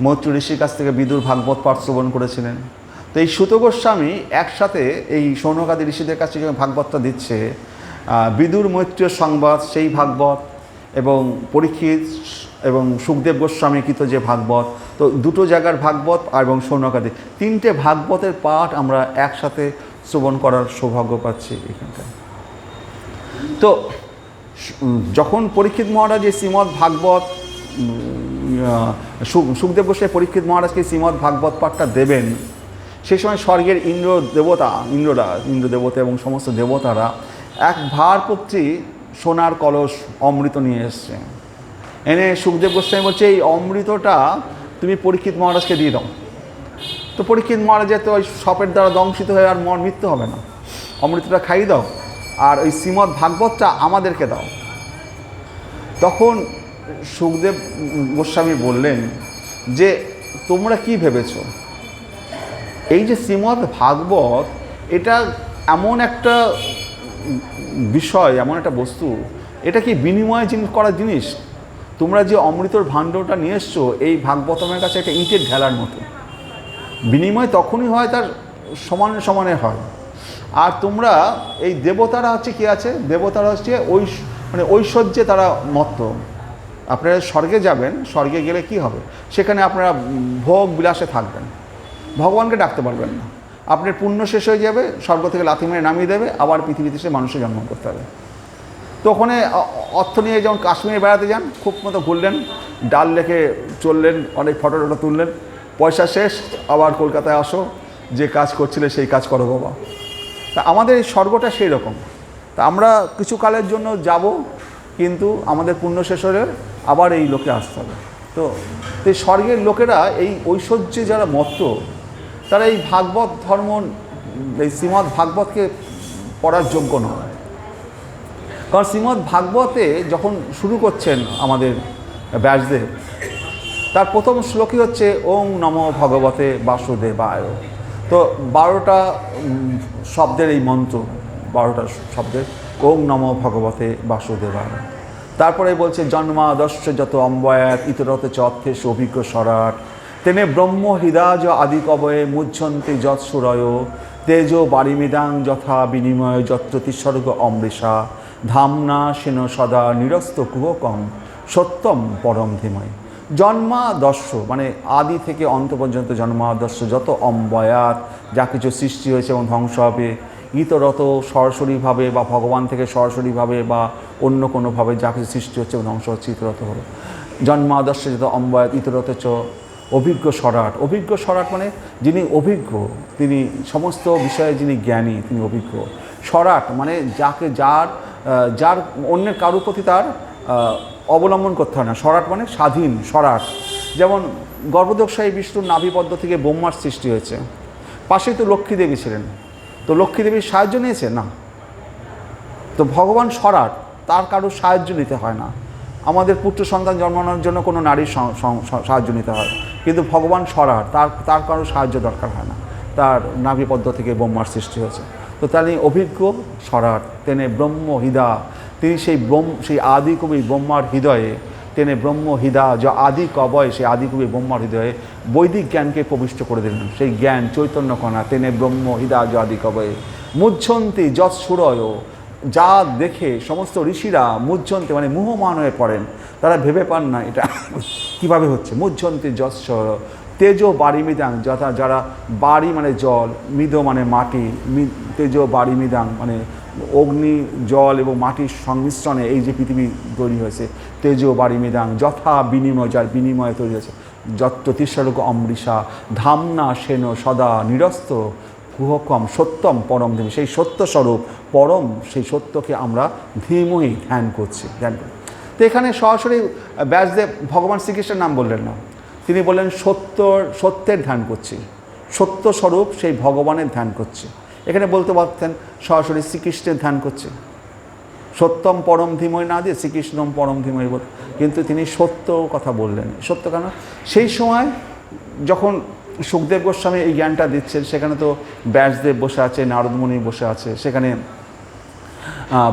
মৈত্র ঋষির কাছ থেকে বিদুর ভাগবত পাঠ শ্রবণ করেছিলেন। তো এই সূত গোস্বামী একসাথে এই শৌনকাদি ঋষিদের কাছে যখন ভাগবতটা দিচ্ছে, বিদুর মৈত্রীয় সংবাদ সেই ভাগবত এবং পরীক্ষিত এবং সুখদেব গোস্বামী কৃত যে ভাগবত, তো দুটো জায়গার ভাগবত এবং সৌনকাদি, তিনটে ভাগবতের পাঠ আমরা একসাথে শ্রবণ করার সৌভাগ্য পাচ্ছি এখানটায়। তো যখন পরীক্ষিত মহারাজ এই শ্রীমদ্ ভাগবত, সুখদেব গোস্বামী পরীক্ষিত মহারাজকে শ্রীমদ্ ভাগবত পাঠটা দেবেন, সেই সময় স্বর্গের ইন্দ্র দেবতা এবং সমস্ত দেবতারা এক ভারপত্রী সোনার কলস অমৃত নিয়ে এসছে। এনে সুখদেব গোস্বামী বলছে, এই অমৃতটা তুমি পরীক্ষিত মহারাজকে দিয়ে দাও। তো পরীক্ষিত মহারাজের তো ওই সাপের দ্বারা দংশিত হয়ে আর মৃত্যু হবে না, অমৃতটা খাইয়ে দাও, আর ওই শ্রীমদ্ ভাগবতটা আমাদেরকে দাও। তখন সুখদেব গোস্বামী বললেন যে তোমরা কি ভেবেছো, এই যে শ্রীমদ্ ভাগবত এটা এমন একটা বিষয়, এমন একটা বস্তু, এটা কি বিনিময় করার জিনিস? তোমরা যে অমৃতর ভাণ্ডটা নিয়ে এসছো এই ভাগবতমের কাছে একটা ইটের ঢেলার মতো, বিনিময় তখনই হয় তার সমানে সমানে হয়। আর তোমরা এই দেবতারা হচ্ছে কি আছে, দেবতারা হচ্ছে ঐশ্বর্যে তারা মত্ত। আপনারা স্বর্গে যাবেন, স্বর্গে গেলে কি হবে, সেখানে আপনারা ভোগ বিলাসে থাকবেন, ভগবানকে ডাকতে পারবেন না। আপনার পুণ্য শেষ হয়ে যাবে, স্বর্গ থেকে লাথি মেরে নামিয়ে দেবে, আবার পৃথিবীতে সে মানুষের জন্ম করতে হবে। তো ওখানে অর্থ নিয়ে যেমন কাশ্মীরে বেড়াতে যান, খুব মতো ঘুরলেন, ডাল রেখে চললেন, অনেক ফটো টটো তুললেন, পয়সা শেষ, আবার কলকাতায় আসো, যে কাজ করছিলে সেই কাজ করো বাবা। তা আমাদের এই স্বর্গটা সেই রকম। তা আমরা কিছু কালের জন্য যাব, কিন্তু আমাদের পুণ্য শেষ হলে আবার এই লোকে আসতে হবে। তো এই স্বর্গের লোকেরা এই ঐশ্বর্যে যারা মত্ত, তারা এই ভাগবত ধর্ম, এই শ্রীমদ্ ভাগবতকে পড়ার যোগ্য নয়। কারণ শ্রীমদ্ ভাগবতে যখন শুরু করছেন আমাদের ব্যাসদেব, তার প্রথম শ্লোকই হচ্ছে ওং নমো ভগবতে বাসুদেবায়। তো 12টা শব্দের এই মন্ত্র, 12টা শব্দের ওং নমো ভগবতে বাসুদেবায়। তারপরে বলছে জন্মাদস্য যত অম্বয়াত ইতরতে চ অর্থেশ অভিজ্ঞ সরাট, তেনে ব্রহ্ম হৃদাজ আদি কবয়ে মুহ্যন্তে যৎ সুরয়, তেজ বারিমিদাং যথা বিনিময় যত্র তিস্বর্গ অমৃষা, ধামনা সেন সদা নিরস্ত কুহকম সত্যম পরম ধীময়। জন্মাদর্শ মানে আদি থেকে অন্ত পর্যন্ত জন্মাদর্শ যত অম্বয়াত, যা কিছু সৃষ্টি হয়েছে এবং ধ্বংস হবে, ইতরত সরাসরিভাবে বা ভগবান থেকে সরাসরিভাবে বা অন্য কোনোভাবে যা কিছু সৃষ্টি হচ্ছে এবং ধ্বংস হচ্ছে, ইতরত হলো। জন্মাদর্শ যত অম্বয়াত ইতরত চ অভিজ্ঞ সরাট। অভিজ্ঞ সরাট মানে যিনি অভিজ্ঞ, তিনি সমস্ত বিষয়ে যিনি জ্ঞানী, তিনি অভিজ্ঞ। সরাট মানে যাকে যার অন্যের কারোর প্রতি তার অবলম্বন করতে হয় না। সরাট মানে স্বাধীন, সরাট। যেমন গর্ভদোষায়ী বিষ্ণুর নাভিপদ্ম থেকে ব্রহ্মার সৃষ্টি হয়েছে, পাশেই তো লক্ষ্মী দেবী ছিলেন, তো লক্ষ্মী দেবীর সাহায্য নিয়েছে না। তো ভগবান সরাট, তার কারোর সাহায্য নিতে হয় না। আমাদের পুত্র সন্তান জন্মানোর জন্য কোনো নারীর সাহায্য নিতে হয়, কিন্তু ভগবান সরাট, তার কারোর সাহায্য দরকার হয় না, তার নাভিপদ্ম থেকে ব্রহ্মার সৃষ্টি হয়েছে। তো তিনি অভিজ্ঞ সরাট, তেনে ব্রহ্ম হৃদা, তিনি সেই আদি কবি ব্রহ্মার হৃদয়ে, তেনে ব্রহ্ম হৃদা যা আদি কবয়, সেই আদি কবি ব্রহ্মার হৃদয়ে বৈদিক জ্ঞানকে প্রবিষ্ট করে দিলেন। সেই জ্ঞান চৈতন্য কণা, তেনে ব্রহ্ম হৃদা যা আদি কবয়ে মুহ্যন্তি যৎ সুরয়, যা দেখে সমস্ত ঋষিরা মুহ্যন্তি মানে মুহমান হয়ে পড়েন, তারা ভেবে পান না এটা কীভাবে হচ্ছে। মুহ্যন্তি যৎ সুরয় তেজ বারিমিদাং যথা, যারা বাড়ি মানে জল, মিদ মানে মাটি, তেজ বারিমিদাং মানে অগ্নি, জল এবং মাটির সংমিশ্রণে এই যে পৃথিবী তৈরি হয়েছে, তেজ বারিমিদাং যথা বিনিময়, যার বিনিময়ে তৈরি হয়েছে, যত্র তিস্বর্গ অমৃষা, ধামনা সেন সদা নিরস্ত কুহকম সত্যম পরম ধীমহি। সেই সত্যস্বরূপ পরম, সেই সত্যকে আমরা ধীমহি ধ্যান করছি। তো এখানে সরাসরি ব্যাসদেব ভগবান শ্রীকৃষ্ণের নাম বললেন না, তিনি বললেন সত্যের ধ্যান করছি, সত্যস্বরূপ সেই ভগবানের ধ্যান করছি। এখানে বলতে পারতেন সরাসরি শ্রীকৃষ্ণের ধ্যান করছে, সত্যম পরম ধীমহি না দিয়ে শ্রীকৃষ্ণম পরম ধীমহি বল, কিন্তু তিনি সত্য কথা বললেন। সত্য কেন? সেই সময় যখন সুখদেব গোস্বামী এই জ্ঞানটা দিচ্ছেন, সেখানে তো ব্যাসদেব বসে আছে, নারদমুনি বসে আছে, সেখানে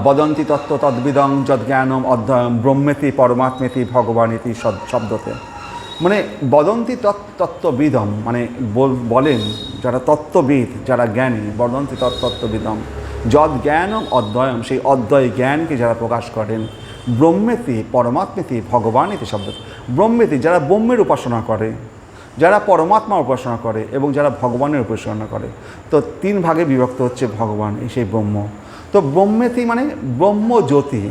বদন্তি তত্ত্ব তদ্বিদং যজ্ঞানম অধ্যয়ন ব্রহ্মেতি পরমাত্মেতি ভগবানেতি শব্দতে, মানে বদন্তি তত্ত্ববিদম মানে বলেন যারা তত্ত্ববিদ, যারা জ্ঞানী, বদন্তি তত্ত্ববিদম যদ জ্ঞানম অধ্যয়ন, সেই অধ্যয় জ্ঞানকে যারা প্রকাশ করেন, ব্রহ্মেতি পরমাত্মেতি ভগবানেতি শব্দ, ব্রহ্মেতি যারা ব্রহ্মের উপাসনা করে, যারা পরমাত্মার উপাসনা করে এবং যারা ভগবানের উপাসনা করে। তো 3 ভাগে বিভক্ত হচ্ছে ভগবান, সেই ব্রহ্ম। তো ব্রহ্মেতি মানে ব্রহ্মজ্যোতি।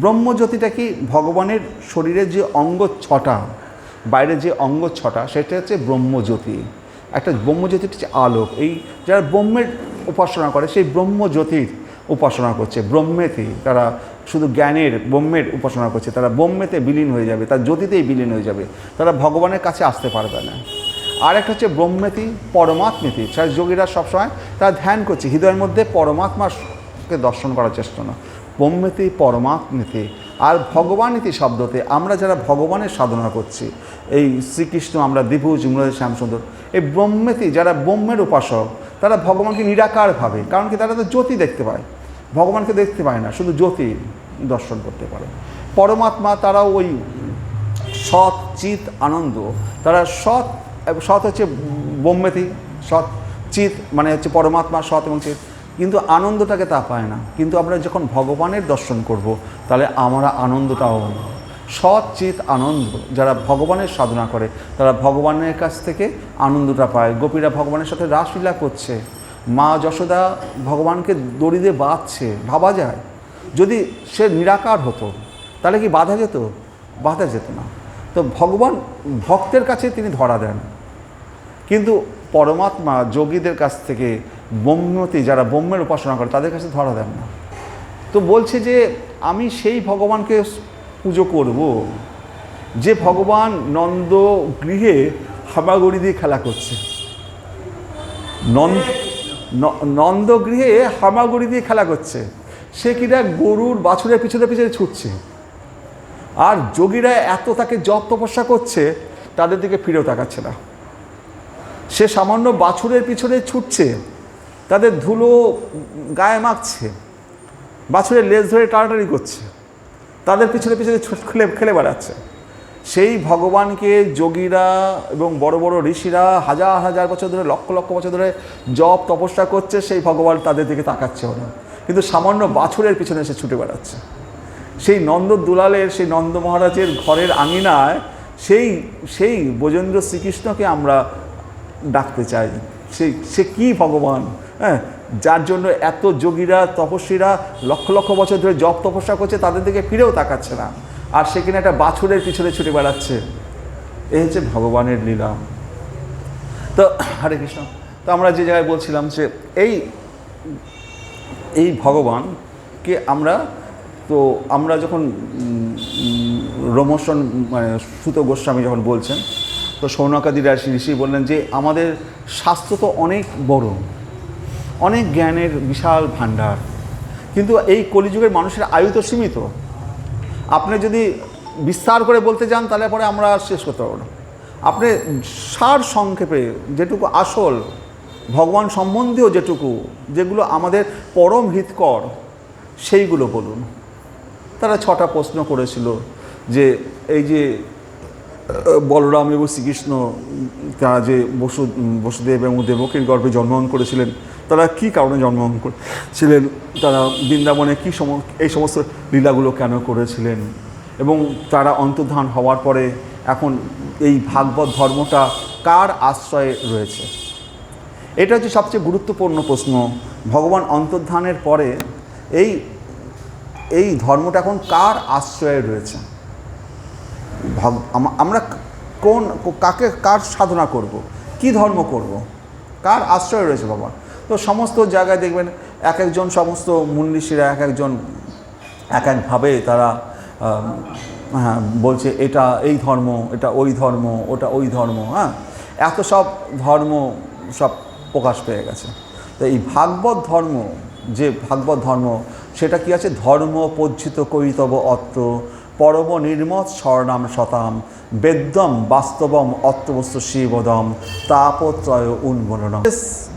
ব্রহ্মজ্যোতিটা কি? ভগবানের শরীরের যে অঙ্গ 6টা, বাইরে যে অঙ্গ 6টা, সেটা হচ্ছে ব্রহ্মজ্যোতি। একটা ব্রহ্মজ্যোতির হচ্ছে আলোক। এই যারা ব্রহ্মের উপাসনা করে সেই ব্রহ্মজ্যোতির উপাসনা করছে। ব্রহ্মেতে তারা শুধু জ্ঞানের ব্রহ্মের উপাসনা করছে, তারা ব্রহ্মেতে বিলীন হয়ে যাবে, তার জ্যোতিতেই বিলীন হয়ে যাবে, তারা ভগবানের কাছে আসতে পারবে না। আর একটা হচ্ছে ব্রহ্মেতি পরমাত্মেতি। সেই যোগীরা সবসময় তারা ধ্যান করছে হৃদয়ের মধ্যে পরমাত্মাকে দর্শন করার চেষ্টা না। ব্রহ্মেতি পরমাত্মেতি। আর ভগবানীতি শব্দতে আমরা যারা ভগবানের সাধনা করছি, এই শ্রীকৃষ্ণ, আমরা দ্বিভুজ, মৃগেশ, শ্যামসুন্দর, এই ব্রহ্মেতি যারা ব্রহ্মের উপাসক, তারা ভগবানকে নিরাকার ভাবে। কারণ কি? তারা তো জ্যোতি দেখতে পায়, ভগবানকে দেখতে পায় না, শুধু জ্যোতি দর্শন করতে পারে। পরমাত্মা তারা ওই সৎ চিৎ আনন্দ, তারা সৎ হচ্ছে ব্রহ্মেতি, সৎ চিৎ মানে হচ্ছে পরমাত্মা, সৎ এবং চিৎ, কিন্তু আনন্দটাকে তা পায় না। কিন্তু আমরা যখন ভগবানের দর্শন করব, তাহলে আমরা আনন্দটাও, সৎ চিৎ আনন্দ, যারা ভগবানের সাধনা করে তারা ভগবানের কাছ থেকে আনন্দটা পায়। গোপীরা ভগবানের সাথে রাসলীলা করছে, মা যশোদা ভগবানকে দড়ি দিয়ে বাঁধছে। ভাবা যায় যদি সে নিরাকার হতো তাহলে কি বাধা যেত? বাধা যেত না। তো ভগবান ভক্তের কাছে তিনি ধরা দেন, কিন্তু পরমাত্মা যোগীদের কাছ থেকে, ব্রহ্মতি যারা ব্রহ্মের উপাসনা করে তাদের কাছে ধরা দেন না। তো বলছে যে আমি সেই ভগবানকে পুজো করব যে ভগবান নন্দ গৃহে হামাগুড়ি দিয়ে খেলা করছে। নন্দগৃহে হামাগুড়ি দিয়ে খেলা করছে, সে কিনা গরুর বাছুরের পিছনে পিছনে ছুটছে। আর যোগীরা এত তাকে জপ তপস্যা করছে, তাদের দিকে ফিরেও তাকাচ্ছে না। সে সামান্য বাছুরের পিছনে ছুটছে, তাদের ধুলো গায়ে মাখছে, বাছুরের লেজ ধরে টানাটানি করছে, তাদের পিছনে পিছনে খেলে বেড়াচ্ছে। সেই ভগবানকে যোগীরা এবং বড় বড় ঋষিরা হাজার হাজার বছর ধরে, লক্ষ লক্ষ বছর ধরে জপ তপস্যা করছে, সেই ভগবান তাদের দিকে তাকাচ্ছেও না, কিন্তু সামান্য বাছুরের পিছনে এসে ছুটে বেড়াচ্ছে। সেই নন্দ দুলালের, সেই নন্দ মহারাজের ঘরের আঙিনায় সেই ব্রজেন্দ্র শ্রীকৃষ্ণকে আমরা ডাকতে চাই। সে কি ভগবান, হ্যাঁ, যার জন্য এত যোগীরা তপস্বীরা লক্ষ লক্ষ বছর ধরে জপ তপস্যা করছে, তাদের দিকে ফিরেও তাকাচ্ছে না, আর সেখানে একটা বাছুরের পিছনে ছুটে বেড়াচ্ছে। এই হচ্ছে ভগবানের লীলা। তো হরে কৃষ্ণ। তো আমরা যে জায়গায় বলছিলাম যে এই ভগবানকে আমরা যখন রোমশন মানে সুত গোস্বামী যখন বলছেন, তো সৌনকাদি ঋষি বললেন যে আমাদের শাস্ত্র তো অনেক বড়, অনেক জ্ঞানের বিশাল ভাণ্ডার, কিন্তু এই কলিযুগের মানুষের আয়ু তো সীমিত। আপনি যদি বিস্তার করে বলতে যান তাহলে পরে আমরা শেষ করতে পারবো না। আপনি সার সংক্ষেপে যেটুকু আসল ভগবান সম্বন্ধীয় যেগুলো আমাদের পরম হিতকর সেইগুলো বলুন। তারা 6টা প্রশ্ন করেছিল যে এই যে বলরাম এবং শ্রীকৃষ্ণ তারা যে বসুদেব এবং দেবকীর গর্ভে জন্মগ্রহণ করেছিলেন, তারা কি কারণে জন্মগ্রহণ করেছিলেন, তারা বৃন্দাবনে এই সমস্ত লীলাগুলো কেন করেছিলেন, এবং তারা অন্তর্ধান হওয়ার পরে এখন এই ভাগবত ধর্মটা কার আশ্রয়ে রয়েছে। এটা হচ্ছে সবচেয়ে গুরুত্বপূর্ণ প্রশ্ন। ভগবান অন্তর্ধানের পরে এই ধর্মটা এখন কার আশ্রয়ে রয়েছে, আমরা কার সাধনা করব, কি ধর্ম করব, কার আশ্রয় রয়েছে বাবা। তো সমস্ত জায়গায় দেখবেন একজন সমস্ত মুনিঋষিরা একজন এক একভাবে তারা হ্যাঁ বলছে এটা এই ধর্ম, এটা ওই ধর্ম, ওটা ওই ধর্ম, হ্যাঁ, এত সব ধর্ম সব প্রকাশ পেয়ে গেছে। তো এই ভাগবত ধর্ম, যে ভাগবত ধর্ম, সেটা কি আছে? ধর্ম পজ্জিত কৈতব অত্র পরম নির্মত স্বর্ণাম শতাম বেদ্যম বাস্তবম অত্রবস্তু শিবদম তাপত্রয় উন্মূলনম।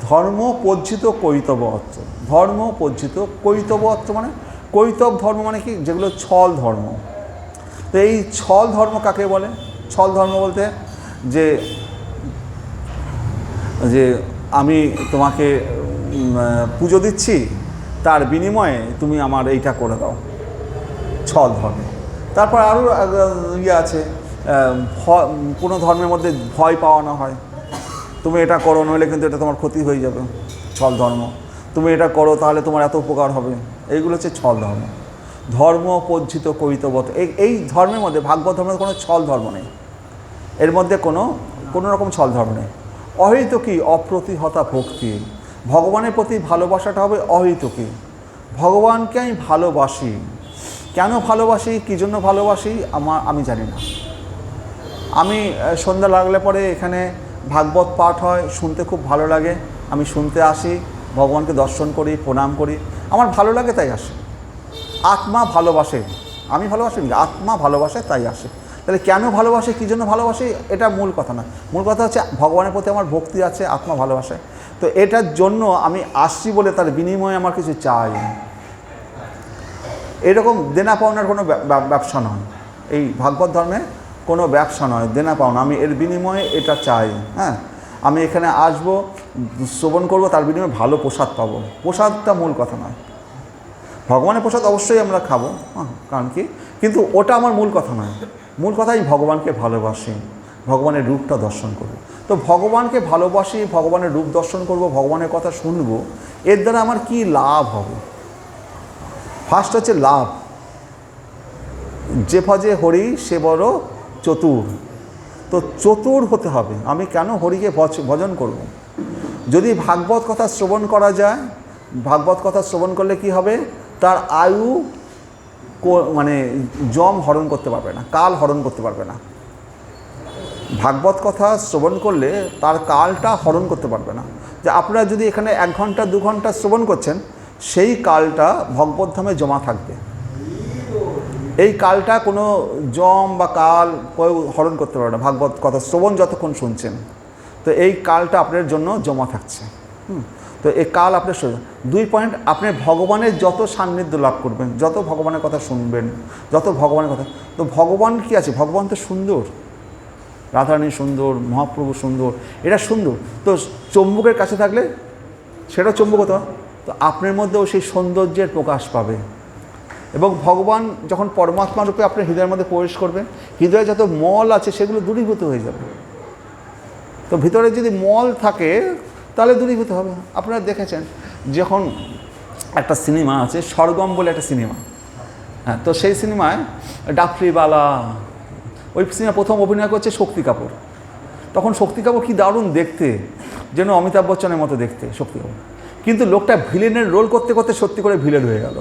ধর্ম পজ্জিত কৈতব অত্র, ধর্ম পজ্জিত কৈতব অত্র মানে কৈতব ধর্ম মানে কি? যেগুলো ছল ধর্ম। তো এই ছল ধর্ম কাকে বলে? ছল ধর্ম বলতে যে আমি তোমাকে পুজো দিচ্ছি, তার বিনিময়ে তুমি আমার এইটা করে দাও, ছল ধর্ম। তারপর আরও ইয়ে আছে কোনো ধর্মের মধ্যে ভয় পাওয়ানো হয়, তুমি এটা করো নইলে কিন্তু এটা তোমার ক্ষতি হয়ে যাবে, ছল ধর্ম। তুমি এটা করো তাহলে তোমার এত উপকার হবে, এইগুলো হচ্ছে ছল ধর্ম। ধর্ম পজ্জিত কবিতবত, এই ধর্মের মধ্যে ভাগবত ধর্মের কোনো ছল ধর্ম নেই, এর মধ্যে কোনো রকম ছল ধর্ম নেই। অহৈতুকী অপ্রতিহতা ভক্তি, ভগবানের প্রতি ভালোবাসাটা হবে অহৈতুকী। ভগবানকে আমি ভালোবাসি, কেন ভালোবাসি, কী জন্য ভালোবাসি আমি জানি না। আমি সন্ধ্যা লাগলে পরে এখানে ভাগবত পাঠ হয়, শুনতে খুব ভালো লাগে, আমি শুনতে আসি, ভগবানকে দর্শন করি, প্রণাম করি, আমার ভালো লাগে তাই আসে। আত্মা ভালোবাসে, আমি ভালোবাসি না, আত্মা ভালোবাসে তাই আসে। তাহলে কেন ভালোবাসে, কী জন্য ভালোবাসি, এটা মূল কথা না। মূল কথা হচ্ছে ভগবানের প্রতি আমার ভক্তি আছে, আত্মা ভালোবাসে, তো এটার জন্য আমি আসছি বলে তার বিনিময়ে আমার কিছু চাই। এরকম দেনা পাওনার কোনো ব্যবসা নয়, এই ভাগবত ধর্মে কোনো ব্যবসা নয়, দেনা পাওনা, আমি এর বিনিময়ে এটা চাই। হ্যাঁ, আমি এখানে আসবো, শ্রবণ করবো, তার বিনিময়ে ভালো প্রসাদ পাবো, প্রসাদটা মূল কথা নয়। ভগবানের প্রসাদ অবশ্যই আমরা খাবো, কারণ কি, কিন্তু ওটা আমার মূল কথা নয়। মূল কথা আমি ভগবানকে ভালোবাসি, ভগবানের রূপটা দর্শন করব। তো ভগবানকে ভালোবাসি, ভগবানের রূপ দর্শন করব, ভগবানের কথা শুনবো, এর দ্বারা আমার কি লাভ হবে? ফার্স্ট হচ্ছে লাভ, যে ভজে হরি সে বড় চতুর। তো চতুর হতে হবে। আমি কেন হরিকে ভজন করব? যদি ভাগবত কথা শ্রবণ করা যায়, ভাগবত কথা শ্রবণ করলে কি হবে, তার আয়ু মানে যম হরণ করতে পারবে না, কাল হরণ করতে পারবে না। ভাগবত কথা শ্রবণ করলে তার কালটা হরণ করতে পারবে না। যে আপনারা যদি এখানে 1 ঘন্টা 2 ঘন্টা শ্রবণ করছেন, সেই কালটা ভগবত ধামে জমা থাকবে। এই কালটা কোনো যম বা কাল হরণ করতে পারবে না। ভাগবত কথা শ্রবণ যতক্ষণ শুনছেন, তো এই কালটা আপনার জন্য জমা থাকছে। তো এই কাল আপনার 2 পয়েন্ট, আপনি ভগবানের যত সান্নিধ্য লাভ করবেন, যত ভগবানের কথা শুনবেন, যত ভগবানের কথা, তো ভগবান কি আছে, ভগবান তো সুন্দর, রাধারানী সুন্দর, মহাপ্রভু সুন্দর, এটা সুন্দর। তো চম্বুকের কাছে থাকলে সেটা চম্বুক হতো, তো আপনার মধ্যেও সেই সৌন্দর্যের প্রকাশ পাবে। এবং ভগবান যখন পরমাত্মা রূপে আপনার হৃদয়ের মধ্যে প্রবেশ করবে, হৃদয়ে যত মল আছে সেগুলো দূরীভূত হয়ে যাবে। তো ভিতরে যদি মল থাকে তাহলে দূরীভূত হবে। আপনারা দেখেছেন যখন একটা সিনেমা আছে স্বর্গম বলে একটা সিনেমা, হ্যাঁ, তো সেই সিনেমায় ডাফরিওয়ালা, ওই সিনেমা প্রথম অভিনয় করছে শক্তি কাপুর। তখন শক্তি কাপুর কী দারুণ দেখতে, যেন অমিতাভ বচ্চনের মতো দেখতে শক্তি কাপুর, কিন্তু লোকটা ভিলেনের রোল করতে করতে সত্যি করে ভিলেন হয়ে গেল।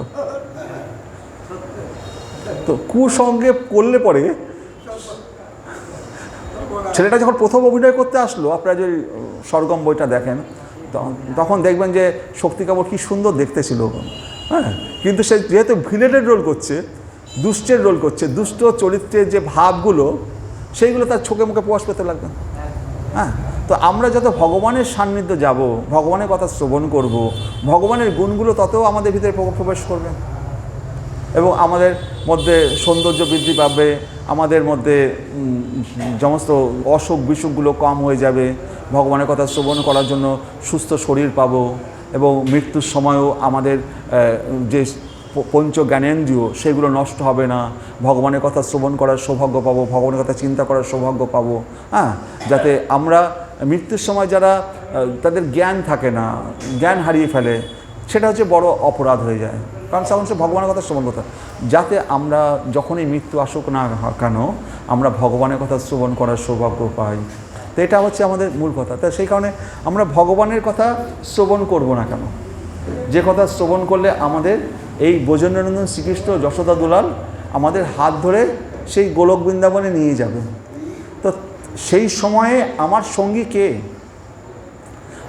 তো কুসঙ্গে করলে পরে ছেলেটা যখন প্রথম অভিনয় করতে আসলো, আপনারা যদি স্বর্গম বইটা দেখেন, তখন দেখবেন যে শক্তি কাপুর কী সুন্দর দেখতে ছিল, হ্যাঁ, কিন্তু সে যেহেতু ভিলেনের রোল করছে, দুষ্টের রোল করছে, দুষ্ট চরিত্রের যে ভাবগুলো সেইগুলো তার চোখে মুখে প্রকাশ পেতে লাগবে। হ্যাঁ, তো আমরা যত ভগবানের সান্নিধ্য যাব, ভগবানের কথা শ্রবণ করব, ভগবানের গুণগুলো তত আমাদের ভিতরে প্রবেশ করবে এবং আমাদের মধ্যে সৌন্দর্য বৃদ্ধি পাবে, আমাদের মধ্যে সমস্ত অসুখ বিসুখগুলো কম হয়ে যাবে, ভগবানের কথা শ্রবণ করার জন্য সুস্থ শরীর পাবো এবং মৃত্যুর সময়ও আমাদের যে পঞ্চ জ্ঞানেন্দ্রিয় সেগুলো নষ্ট হবে না, ভগবানের কথা শ্রবণ করার সৌভাগ্য পাবো, ভগবানের কথা চিন্তা করার সৌভাগ্য পাবো। হ্যাঁ, যাতে আমরা মৃত্যুর সময় যারা তাদের জ্ঞান থাকে না, জ্ঞান হারিয়ে ফেলে, সেটা হচ্ছে বড় অপরাধ হয়ে যায়। কারণ তখন সে ভগবানের কথা শ্রবণ করতে, যাতে আমরা যখনই মৃত্যু আসুক না কেন আমরা ভগবানের কথা শ্রবণ করার সৌভাগ্য পাই। তো এটা হচ্ছে আমাদের মূল কথা। তো সেই কারণে আমরা ভগবানের কথা শ্রবণ করব না কেন, যে কথা শ্রবণ করলে আমাদের এই ব্রজেন্দ্রনন্দন শ্রীকৃষ্ণ যশোদা দুলাল আমাদের হাত ধরে সেই গোলক বৃন্দাবনে নিয়ে যাবে। তো সেই সময়ে আমার সঙ্গী কে?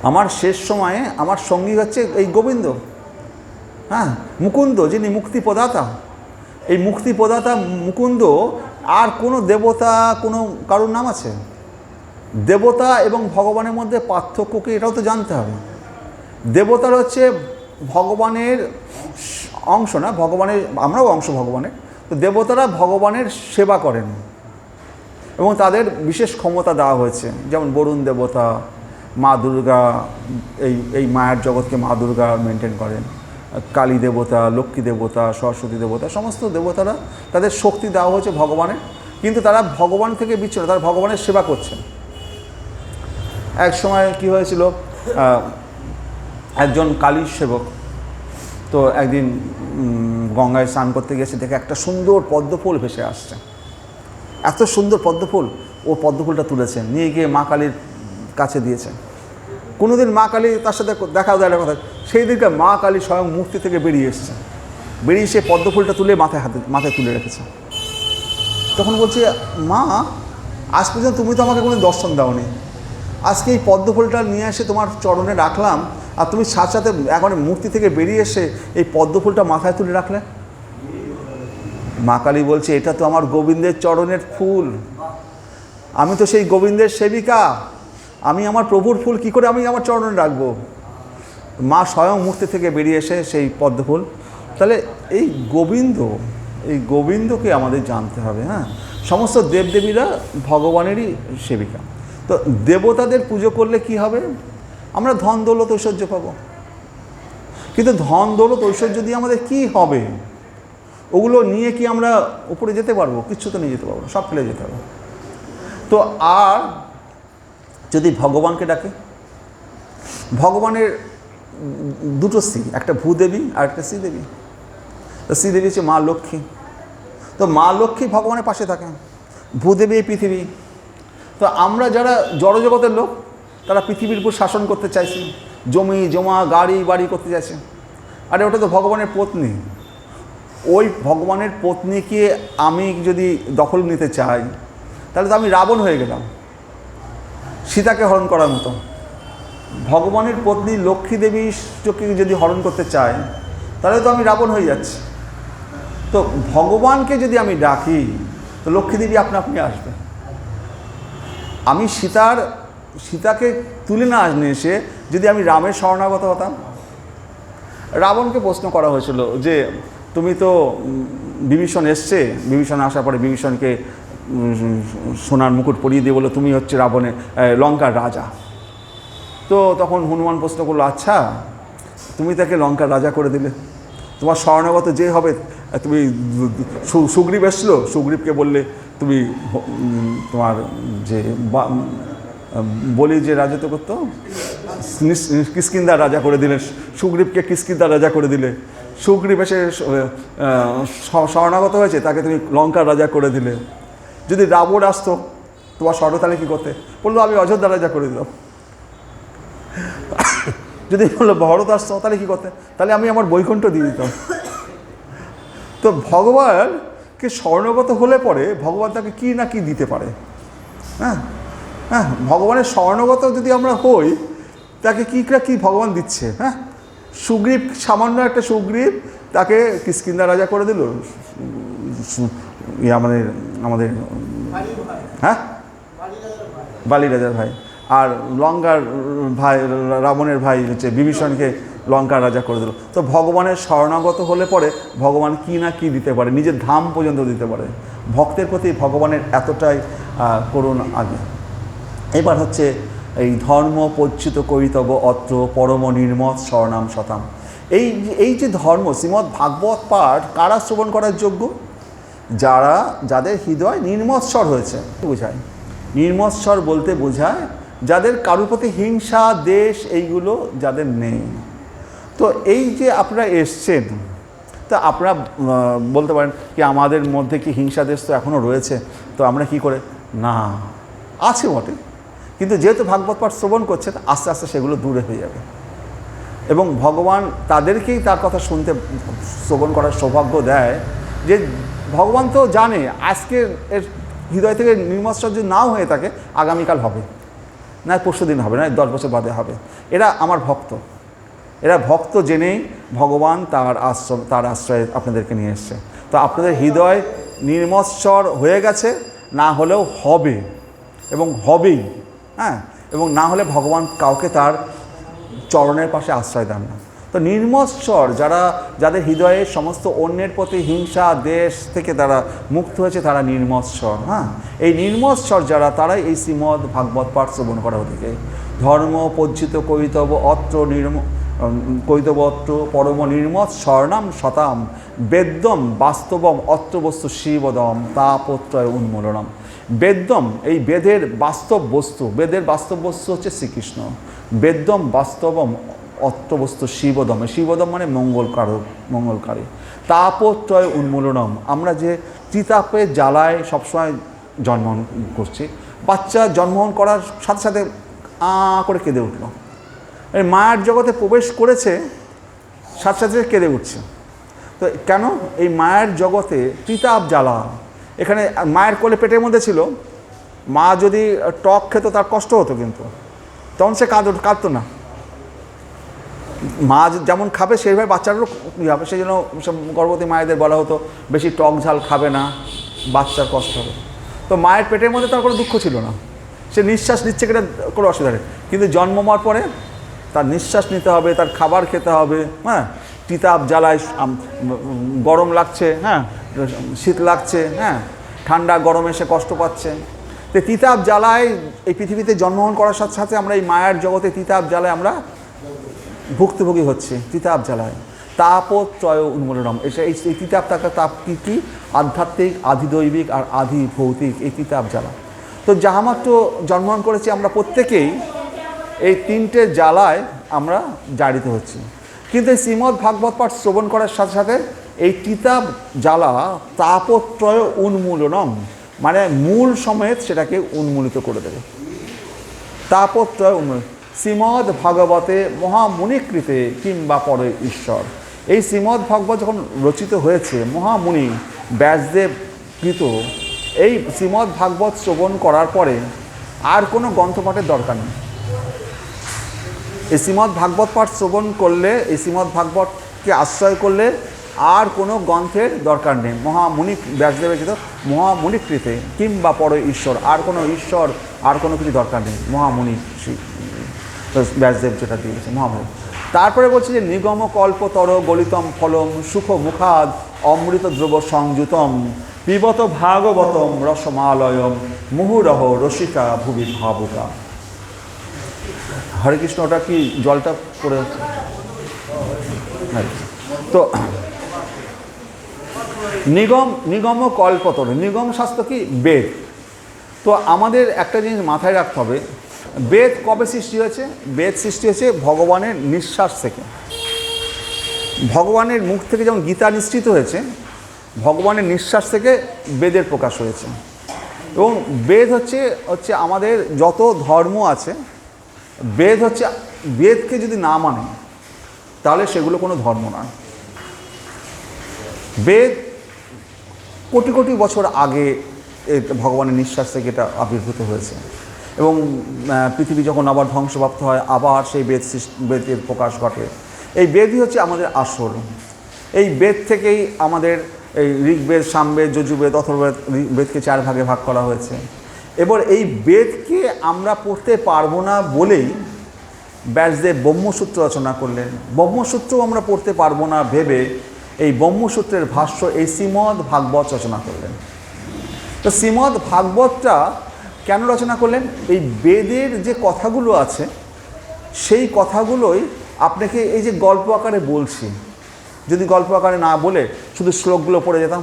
আমার শেষ সময়ে আমার সঙ্গী হচ্ছে এই গোবিন্দ, হ্যাঁ, মুকুন্দ, যিনি মুক্তি প্রদাতা। এই মুক্তি প্রদাতা মুকুন্দ, আর কোনো দেবতা, কোনো কারোর নাম আছে? দেবতা এবং ভগবানের মধ্যে পার্থক্য কি, এটাও তো জানতে হবে। দেবতার হচ্ছে ভগবানের অংশ না, ভগবানের, আমরাও অংশ ভগবানের। তো দেবতারা ভগবানের সেবা করেন এবং তাদের বিশেষ ক্ষমতা দেওয়া হয়েছে, যেমন বরুণ দেবতা, মা দুর্গা, এই মায়ার জগৎকে মা দুর্গা মেনটেন করেন, কালী দেবতা, লক্ষ্মী দেবতা, সরস্বতী দেবতা, সমস্ত দেবতারা তাদের শক্তি দেওয়া হয়েছে ভগবানের, কিন্তু তারা ভগবান থেকে বিচ্ছিন্ন, তারা ভগবানের সেবা করছেন। এক সময় কি হয়েছিল, একজন কালীর সেবক তো একদিন গঙ্গায় স্নান করতে গেছে, দেখে একটা সুন্দর পদ্মফুল ভেসে আসছে। এত সুন্দর পদ্মফুল, ও পদ্মফুলটা তুলেছেন, নিয়ে গিয়ে মা কালীর কাছে দিয়েছেন। কোনোদিন মা কালী তার সাথে দেখাও দেয় কথা, সেই দিনকে মা কালী স্বয়ং মূর্তি থেকে বেরিয়ে এসছে, বেরিয়ে সে পদ্মফুলটা তুলে মাথায় তুলে রেখেছে। তখন বলছে, মা আজ পর্যন্ত তুমি তো আমাকে কোনো দর্শন দাওনি, আজকে এই পদ্মফুলটা নিয়ে এসে তোমার চরণে রাখলাম, আর তুমি সাথে সাথে এখন মূর্তি থেকে বেরিয়ে এসে এই পদ্মফুলটা মাথায় তুলে রাখলে। মা কালী বলছে, এটা তো আমার গোবিন্দের চরণের ফুল, আমি তো সেই গোবিন্দের সেবিকা, আমি আমার প্রভুর ফুল কি করে আমি আমার চরণে রাখবো। মা স্বয়ং মূর্তি থেকে বেরিয়ে এসে সেই পদ্মফুল। তাহলে এই গোবিন্দকে আমাদের জানতে হবে। হ্যাঁ, সমস্ত দেবদেবীরা ভগবানেরই সেবিকা। তো দেবতাদের পুজো করলে কি হবে, আমরা ধন দৌলত ঐশ্বর্য পাবো। কিন্তু ধন দৌলত ঐশ্বর্য দিয়ে আমাদের কি হবে, ওগুলো নিয়ে কি আমরা উপরে যেতে পারবো? কিচ্ছু তো নিয়ে যেতে পারবো না, সব ফেলে যেতে হবে। তো আর যদি ভগবানকে ডাকে, ভগবানের দুটো স্ত্রী, একটা ভূদেবী আর একটা শ্রীদেবী। তো শ্রীদেবী হচ্ছে মা লক্ষ্মী, তো মা লক্ষ্মী ভগবানের পাশে থাকেন, ভূদেবী এই পৃথিবী। তো আমরা যারা জড়জগতের লোক, তারা পৃথিবীর উপর শাসন করতে চাইছি, জমি জমা গাড়ি বাড়ি করতে চাইছে। আরে ওটা তো ভগবানের পত্নী, ওই ভগবানের পত্নীকে আমি যদি দখল নিতে চাই, তাহলে তো আমি রাবণ হয়ে গেলাম, সীতাকে হরণ করার মতো। ভগবানের পত্নী লক্ষ্মী দেবীকে যদি হরণ করতে চাই, তাহলে তো আমি রাবণ হয়ে যাচ্ছি। তো ভগবানকে যদি আমি ডাকি, তো লক্ষ্মী দেবী আপনা আপনি আসবে। আমি সীতাকে তুলে না আসলে এসে যদি আমি রামের শরণাগত হতাম। রাবণকে প্রশ্ন করা হয়েছিল যে, তুমি তো বিভীষণ এসছে, বিভীষণ আসার পরে বিভীষণকে সোনার মুকুট পরিয়ে দিয়ে বলো তুমি হচ্ছে রাবণের লঙ্কার রাজা। তো তখন হনুমান প্রশ্ন করলো, আচ্ছা তুমি তাকে লঙ্কার রাজা করে দিলে, তোমার শরণাগত যে হবে, তুমি সুগ্রীব এসলো, সুগ্রীবকে বললে তুমি তোমার যে বলি যে রাজত্ব করতো, কিষ্কিন্ধার রাজা করে দিলে, সুগ্রীবকে কিষ্কিন্ধার রাজা করে দিলে। সুগ্রীব এসে শরণাগত হয়েছে, তাকে তুমি লঙ্কার রাজা করে দিলে। যদি রাবণ আসতো তোমার তাহলে কী করতে? বললো আমি অযোধ্যা রাজা করে দিলাম। যদি বললো ভরত আসতো তাহলে কী করতে? তাহলে আমি আমার বৈকুণ্ঠ দিয়ে দিতাম। তো ভগবানকে শরণাগত হলে পরে ভগবান তাকে কী না কী দিতে পারে। হ্যাঁ হ্যাঁ, ভগবানের শরণাগত যদি আমরা হই, তাকে কী ভগবান দিচ্ছে। হ্যাঁ, সুগ্রীব, সামান্য একটা সুগ্রীব, তাকে কিষ্কিন্ধা রাজা করে দিল, আমাদের হ্যাঁ বালি রাজার ভাই, আর লঙ্কার ভাই রাবণের ভাই হচ্ছে বিভীষণকে লঙ্কার রাজা করে দিল। তো ভগবানের শরণাগত হলে পরে ভগবান কী না কী দিতে পারে, নিজের ধাম পর্যন্ত দিতে পারে। ভক্তের প্রতি ভগবানের এতটাই করুণ আগে। এবার হচ্ছে এই ধর্ম পরিচিত করিতব্য অত্র পরম নির্মৎ শরণাম শতাম। এই যে ধর্ম, শ্রীমদ্ ভাগবত পাঠ কারা শ্রবণ করার যোগ্য? যাদের হৃদয় নির্মৎসর হয়েছে বোঝায়। নির্মৎসর বলতে বোঝায় যাদের কারোর প্রতি হিংসা দেশ এইগুলো যাদের নেই। তো এই যে আপনারা এসছেন, তা আপনারা বলতে পারেন কি আমাদের মধ্যে কি হিংসা দেশ তো এখনও রয়েছে, তো আমরা কি করে না, আছে বটে, কিন্তু যেহেতু ভাগবত পাঠ শ্রবণ করছেন, আস্তে আস্তে সেগুলো দূরে হয়ে যাবে এবং ভগবান তাদেরকেই তার কথা শুনতে শ্রবণ করার সৌভাগ্য দেয়। যে ভগবান তো জানে আজকে এর হৃদয় থেকে নির্মৎসর যদি নাও হয়ে থাকে, আগামীকাল হবে, না পরশু দিন হবে, না 10 বছর বাদে হবে। এরা আমার ভক্ত, এরা ভক্ত জেনেই ভগবান তার আশ্রয়ে আপনাদেরকে নিয়ে এসছে। তো আপনাদের হৃদয় নির্মৎসর হয়ে গেছে, না হলেও হবে এবং হবেই। হ্যাঁ, এবং না হলে ভগবান কাউকে তার চরণের পাশে আশ্রয় দেন না। তো নির্মৎসর যাদের হৃদয়ে সমস্ত অন্যের প্রতি হিংসা দেশ থেকে তারা মুক্ত হয়েছে, তারা নির্মৎসর। হ্যাঁ, এই নির্মৎসর যারা, তারাই এই শ্রীমদ্ ভাগবত পাঠ শ্রবণ করা অধিকারী। ধর্ম পজ্জিত করিতব্য অত্র কৈতবত্র পরম নির্মৎ স্বর্ণাম শতাম বেদ্যম বাস্তবম অত্রবস্তু শিবদম তাপত্রয় উন্মূলনম। বেদ্যম এই বেদের বাস্তব বস্তু হচ্ছে শ্রীকৃষ্ণ। বেদ্যম বাস্তবম অত্রবস্তু শিবদম, শিবদম মানে মঙ্গলকারী। তাপত্রয় উন্মূলনম, আমরা যে ত্রিতাপের জ্বালায় সবসময় জন্মগ্রহণ করছি। বাচ্চা জন্মগ্রহণ করার সাথে সাথে করে কেঁদে উঠল, এই মায়ের জগতে প্রবেশ করেছে, সাথে সাথে কেঁদে উঠছে। তো কেন? এই মায়ের জগতে ত্রিতাপ জ্বালা। এখানে মায়ের কোলে পেটের মধ্যে ছিল, মা যদি টক খেত তার কষ্ট হতো, কিন্তু তখন সে কাঁদতো না। মা যেমন খাবে সেইভাবে বাচ্চারও হবে, সেই জন্য গর্ভবতী মায়েদের বলা হতো বেশি টক ঝাল খাবে না, বাচ্চার কষ্ট হবে। তো মায়ের পেটের মধ্যে তার কোনো দুঃখ ছিল না, সে নিঃশ্বাস নিচ্ছে কিনা কোনো অসুবিধা নেই। কিন্তু জন্ম হওয়ার পরে তার নিঃশ্বাস নিতে হবে, তার খাবার খেতে হবে, হ্যাঁ, তিতাপ জ্বালায়, গরম লাগছে, হ্যাঁ, শীত লাগছে, হ্যাঁ, ঠান্ডা গরমে সে কষ্ট পাচ্ছে। তো তিতাপ জ্বালায় এই পৃথিবীতে জন্মগ্রহণ করার সাথে সাথে আমরা এই মায়ের জগতে তিতাপ জ্বালায় আমরা ভুক্তভোগী হচ্ছে, তিতাপ জ্বালায়। তাপত্রয় উন্মূলনম, এই তিতাপ তাপ কি আধ্যাত্মিক, আধিদৈবিক আর আধি ভৌতিক, এই তিতাপ জ্বালা। তো যাহামাত্র জন্মগ্রহণ করেছি আমরা প্রত্যেকেই এই তিনটে জ্বালায় আমরা জারিত হচ্ছি। কিন্তু এই শ্রীমদ্ ভাগবত পাঠ শ্রবণ করার সাথে সাথে এই তিতাপ জ্বালা তাপত্রয় উন্মূলনম, মানে মূল সমেত সেটাকে উন্মূলিত করে দেবে। তাপত্রয় উন্মূলন। শ্রীমদ্ ভাগবতে মহামুনিকৃতে কিংবা পরে ঈশ্বর, এই শ্রীমদ্ ভাগবত যখন রচিত হয়েছে, মহামুনি ব্যাসদেব কৃত এই শ্রীমদ্ ভাগবত শ্রবণ করার পরে আর কোনো গ্রন্থপাঠের দরকার নেই। এই শ্রীমদ্ ভাগবত পাঠ শ্রবণ করলে, এই শ্রীমদ্ ভাগবতকে আশ্রয় করলে আর কোনো গ্রন্থের দরকার নেই। মহামুনি ব্যাসদেবের কৃত মহামুনিকৃতে কিংবা পরে ঈশ্বর, আর কোনো ঈশ্বর আর কোনো কিছু দরকার নেই। মহামুনি শ্রী ব্যাসদেব যেটা দিয়েছে মহামুনি। তারপরে বলছে যে নিগম কল্পতর গলিতম ফলম সুখ মুখাদ অমৃত দ্রব সংযুতম পিবত ভাগবতম রসমালয়ম মুহুরহ রসিকা ভুবি ভাবুকা। হরে কৃষ্ণ, ওটা কি জলটা পড়ে যাচ্ছে? তো নিগম কল্পতর, নিগম শাস্ত্র কি? বেদ। তো আমাদের একটা জিনিস মাথায় রাখতে হবে, বেদ কবে সৃষ্টি হয়েছে? বেদ সৃষ্টি হয়েছে ভগবানের নিঃশ্বাস থেকে। ভগবানের মুখ থেকে যেমন গীতা নিঃসৃত হয়েছে, ভগবানের নিঃশ্বাস থেকে বেদের প্রকাশ হয়েছে। এবং বেদ হচ্ছে আমাদের যত ধর্ম আছে, বেদকে যদি না মানে তাহলে সেগুলো কোনো ধর্ম নয়। বেদ কোটি কোটি বছর আগে ভগবানের নিঃশ্বাস থেকে এটা আবির্ভূত হয়েছে। এবং পৃথিবী যখন আবার ধ্বংসপ্রাপ্ত হয়, আবার সেই বেদের প্রকাশ ঘটে। এই বেদই হচ্ছে আমাদের আসল। এই বেদ থেকেই আমাদের এই ঋগ্বেদ, সামবেদ, যজুর্বেদ, অথর্ববেদ, বেদকে 4 ভাগে ভাগ করা হয়েছে। এবার এই বেদকে আমরা পড়তে পারবো না বলেই ব্যাসদেব ব্রহ্মসূত্র রচনা করলেন। ব্রহ্মসূত্রও আমরা পড়তে পারবো না ভেবে এই ব্রহ্মসূত্রের ভাষ্য এই শ্রীমদ্ ভাগবত রচনা করলেন। তো শ্রীমদ্ ভাগবতটা কেন রচনা করলেন? এই বেদের যে কথাগুলো আছে সেই কথাগুলোই আপনাকে এই যে গল্প আকারে বলছি, যদি গল্প আকারে না বলে শুধু শ্লোকগুলো পড়ে যেতাম,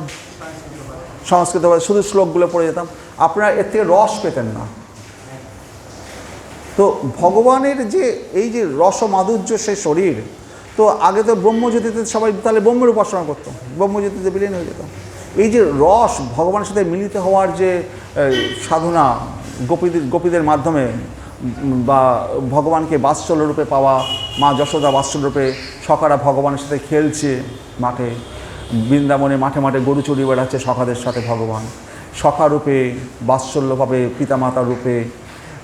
সংস্কৃত শুধু শ্লোকগুলো পড়ে যেতাম, আপনারা এর থেকে রস পেতেন না। তো ভগবানের যে এই যে রস মাধুর্য সে শরীর, তো আগে তো ব্রহ্মজ্যোতিতে সবাই তাহলে ব্রহ্মের উপাসনা করতো, ব্রহ্মজ্যোতিতে বিলীন হয়ে যেত। এই যে রস ভগবানের সাথে মিলিত হওয়ার যে সাধনা, গোপীদের মাধ্যমে বা ভগবানকে বাৎসল্য রূপে পাওয়া, মা যশোদা বাৎসল্য রূপে সখারা ভগবানের সাথে খেলছে মাঠে, বৃন্দাবনে মাঠে মাঠে গরু চড়িয়ে বেড়াচ্ছে সখাদের সাথে ভগবান, সখা রূপে, বাৎসল্যভাবে পিতামাতা রূপে,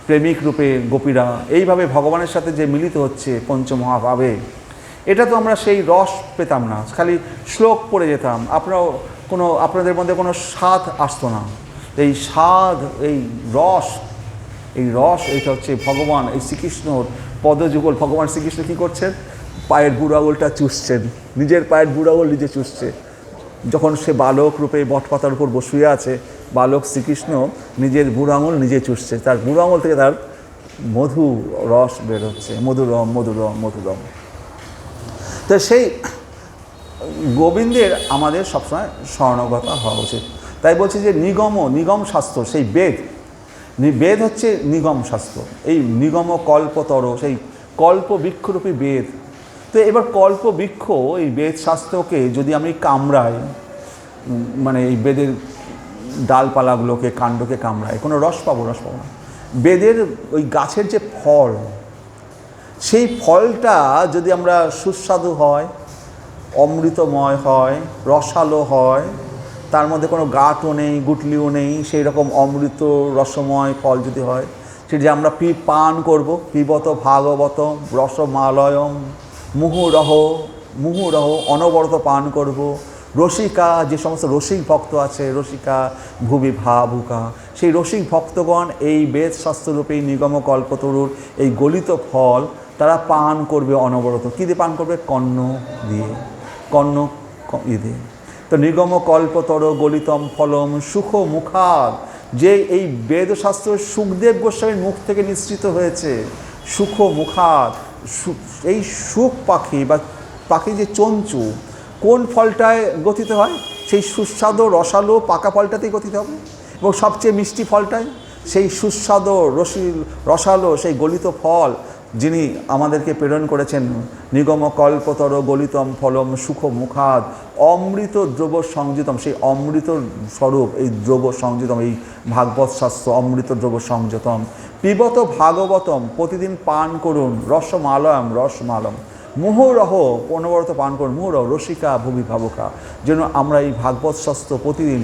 প্রেমিক রূপে গোপীরা এইভাবে ভগবানের সাথে যে মিলিত হচ্ছে পঞ্চমহাভাবে, এটা তো আমরা সেই রস পেতাম না, খালি শ্লোক পড়ে যেতাম। আপনাদের মধ্যে কোনো স্বাদ আসতো না। এই স্বাদ, এই রস এইটা হচ্ছে ভগবান, এই শ্রীকৃষ্ণর পদযুগল। ভগবান শ্রীকৃষ্ণ কী করছেন? পায়ের বুড়ো আঙুলটা চুষছেন, নিজের পায়ের বুড়ো আঙুল নিজে চুষছে। যখন সে বালক রূপে বটপাতার উপর বসিয়ে আছে, বালক শ্রীকৃষ্ণ নিজের বুড়ো আঙুল নিজে চুষছে, তার বুড়ো আঙুল থেকে তার মধু রস বের হচ্ছে, মধুরম মধুরম মধুরম। তো সেই গোবিন্দের আমাদের সবসময় স্মরণগতা হওয়া উচিত। তাই বলছি যে নিগম শাস্ত্র, সেই বেদ, বেদ হচ্ছে নিগম শাস্ত্র, এই নিগম কল্পতর, সেই কল্প বৃক্ষরূপী বেদ। তো এবার কল্প বৃক্ষ এই বেদ শাস্ত্রকে যদি আমি কামড়াই, মানে এই বেদের ডালপালাগুলোকে, কাণ্ডকে কামড়াই, কোনো রস পাবো না। বেদের ওই গাছের যে ফল, সেই ফলটা যদি আমরা সুস্বাদু হয়, অমৃতময় হয়, রসালো হয়, তার মধ্যে কোনো গাঁটও নেই, গুটলিও নেই, সেই রকম অমৃত রসময় ফল যদি হয়, সেটি যে আমরা পান করব, পিবত ভাগবত রসমালয়ম মুহুরহ অনবরত পান করব। রসিকা, যে সমস্ত রসিক ভক্ত আছে, রসিকা ভুবি ভাবুকা, সেই রসিক ভক্তগণ এই বেদ শাস্ত্ররূপে নিগম কল্পতরুর এই গলিত ফল তারা পান করবে অনবরত। কী দিয়ে পান করবে? কর্ণ দিয়ে, কর্ণ দিয়ে। তো নিগম কল্পতর গলিতম ফলম সুখ মুখাদ, যে এই বেদশাস্ত্র সুখদেব গোস্বামীর মুখ থেকে নিঃসৃত হয়েছে, সুখ মুখাদ, এই সুখ পাখি বা পাখি যে চঞ্চু, কোন ফলটায় গঠিত হয়? সেই সুস্বাদু রসালো পাকা ফলটাতেই গঠিত হবে, এবং সবচেয়ে মিষ্টি ফলটায় সেই সুস্বাদু রসালো সেই গলিত ফল যিনি আমাদেরকে প্রেরণ করেছেন। নিগম কল্পতর গলিতম ফলম সুখ মুখাদ অমৃত দ্রব্য সংযুতম, সেই অমৃত স্বরূপ এই দ্রব্য সংযুতম, এই ভাগবত শাস্ত্র অমৃত দ্রব্য সংযতম। পিবত ভাগবতম, প্রতিদিন পান করুন। রসমালম মুহুরহ, অনবরত পান করুন। মুহুরহ রসিকা ভুবি ভাবুকা, যেন আমরা এই ভাগবত শাস্ত্র প্রতিদিন,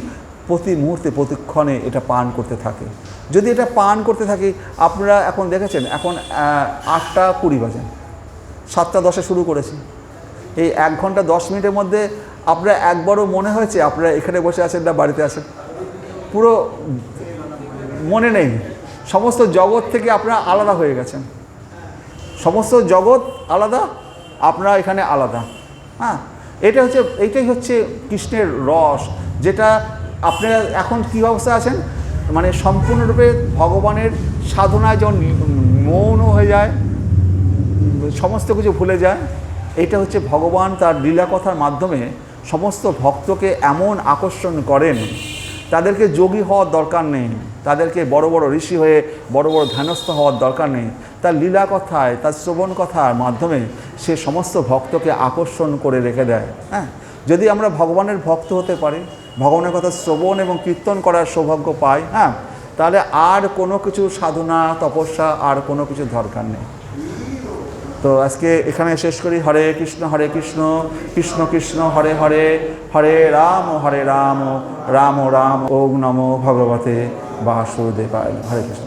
প্রতি মুহূর্তে, প্রতিক্ষণে এটা পান করতে থাকে। যদি এটা পান করতে থাকি, আপনারা এখন দেখেছেন, এখন 8:20 বাজে, 7:10 শুরু করেছি। এই 1 ঘন্টা 10 মিনিটের মধ্যে আপনারা একবারও মনে হয়েছে আপনারা এখানে বসে আছেন না বাড়িতে আছেন? পুরো মনে নেই। সমস্ত জগৎ থেকে আপনারা আলাদা হয়ে গেছেন, সমস্ত জগৎ আলাদা, আপনারা এখানে আলাদা। হ্যাঁ, এইটাই হচ্ছে কৃষ্ণের রস, যেটা আপনারা এখন কী অবস্থায় আছেন, মানে সম্পূর্ণরূপে ভগবানের সাধনায় যখন মৌন হয়ে যায়, সমস্ত কিছু ভুলে যায়। এটা হচ্ছে ভগবান তার লীলা কথার মাধ্যমে সমস্ত ভক্তকে এমন আকর্ষণ করেন, তাদেরকে যোগী হওয়ার দরকার নেই, তাদেরকে বড় বড় ঋষি হয়ে বড় বড় ধ্যানস্থ হওয়ার দরকার নেই। তার লীলা কথায়, তার শ্রবণ কথার মাধ্যমে সে সমস্ত ভক্তকে আকর্ষণ করে রেখে দেয়। হ্যাঁ, যদি আমরা ভগবানের ভক্ত হতে পারি, ভগবানের কথা শ্রবণ এবং কীর্তন করার সৌভাগ্য পাই, হ্যাঁ, তাহলে আর কোনো কিছু সাধনা তপস্যা আর কোনো কিছু দরকার নেই। তো আজকে এখানে শেষ করি। হরে কৃষ্ণ কৃষ্ণ কৃষ্ণ হরে হরে, হরে রাম রাম রাম রাম। ওম নমো ভগবতে বাসুদেবায়। হরে কৃষ্ণ।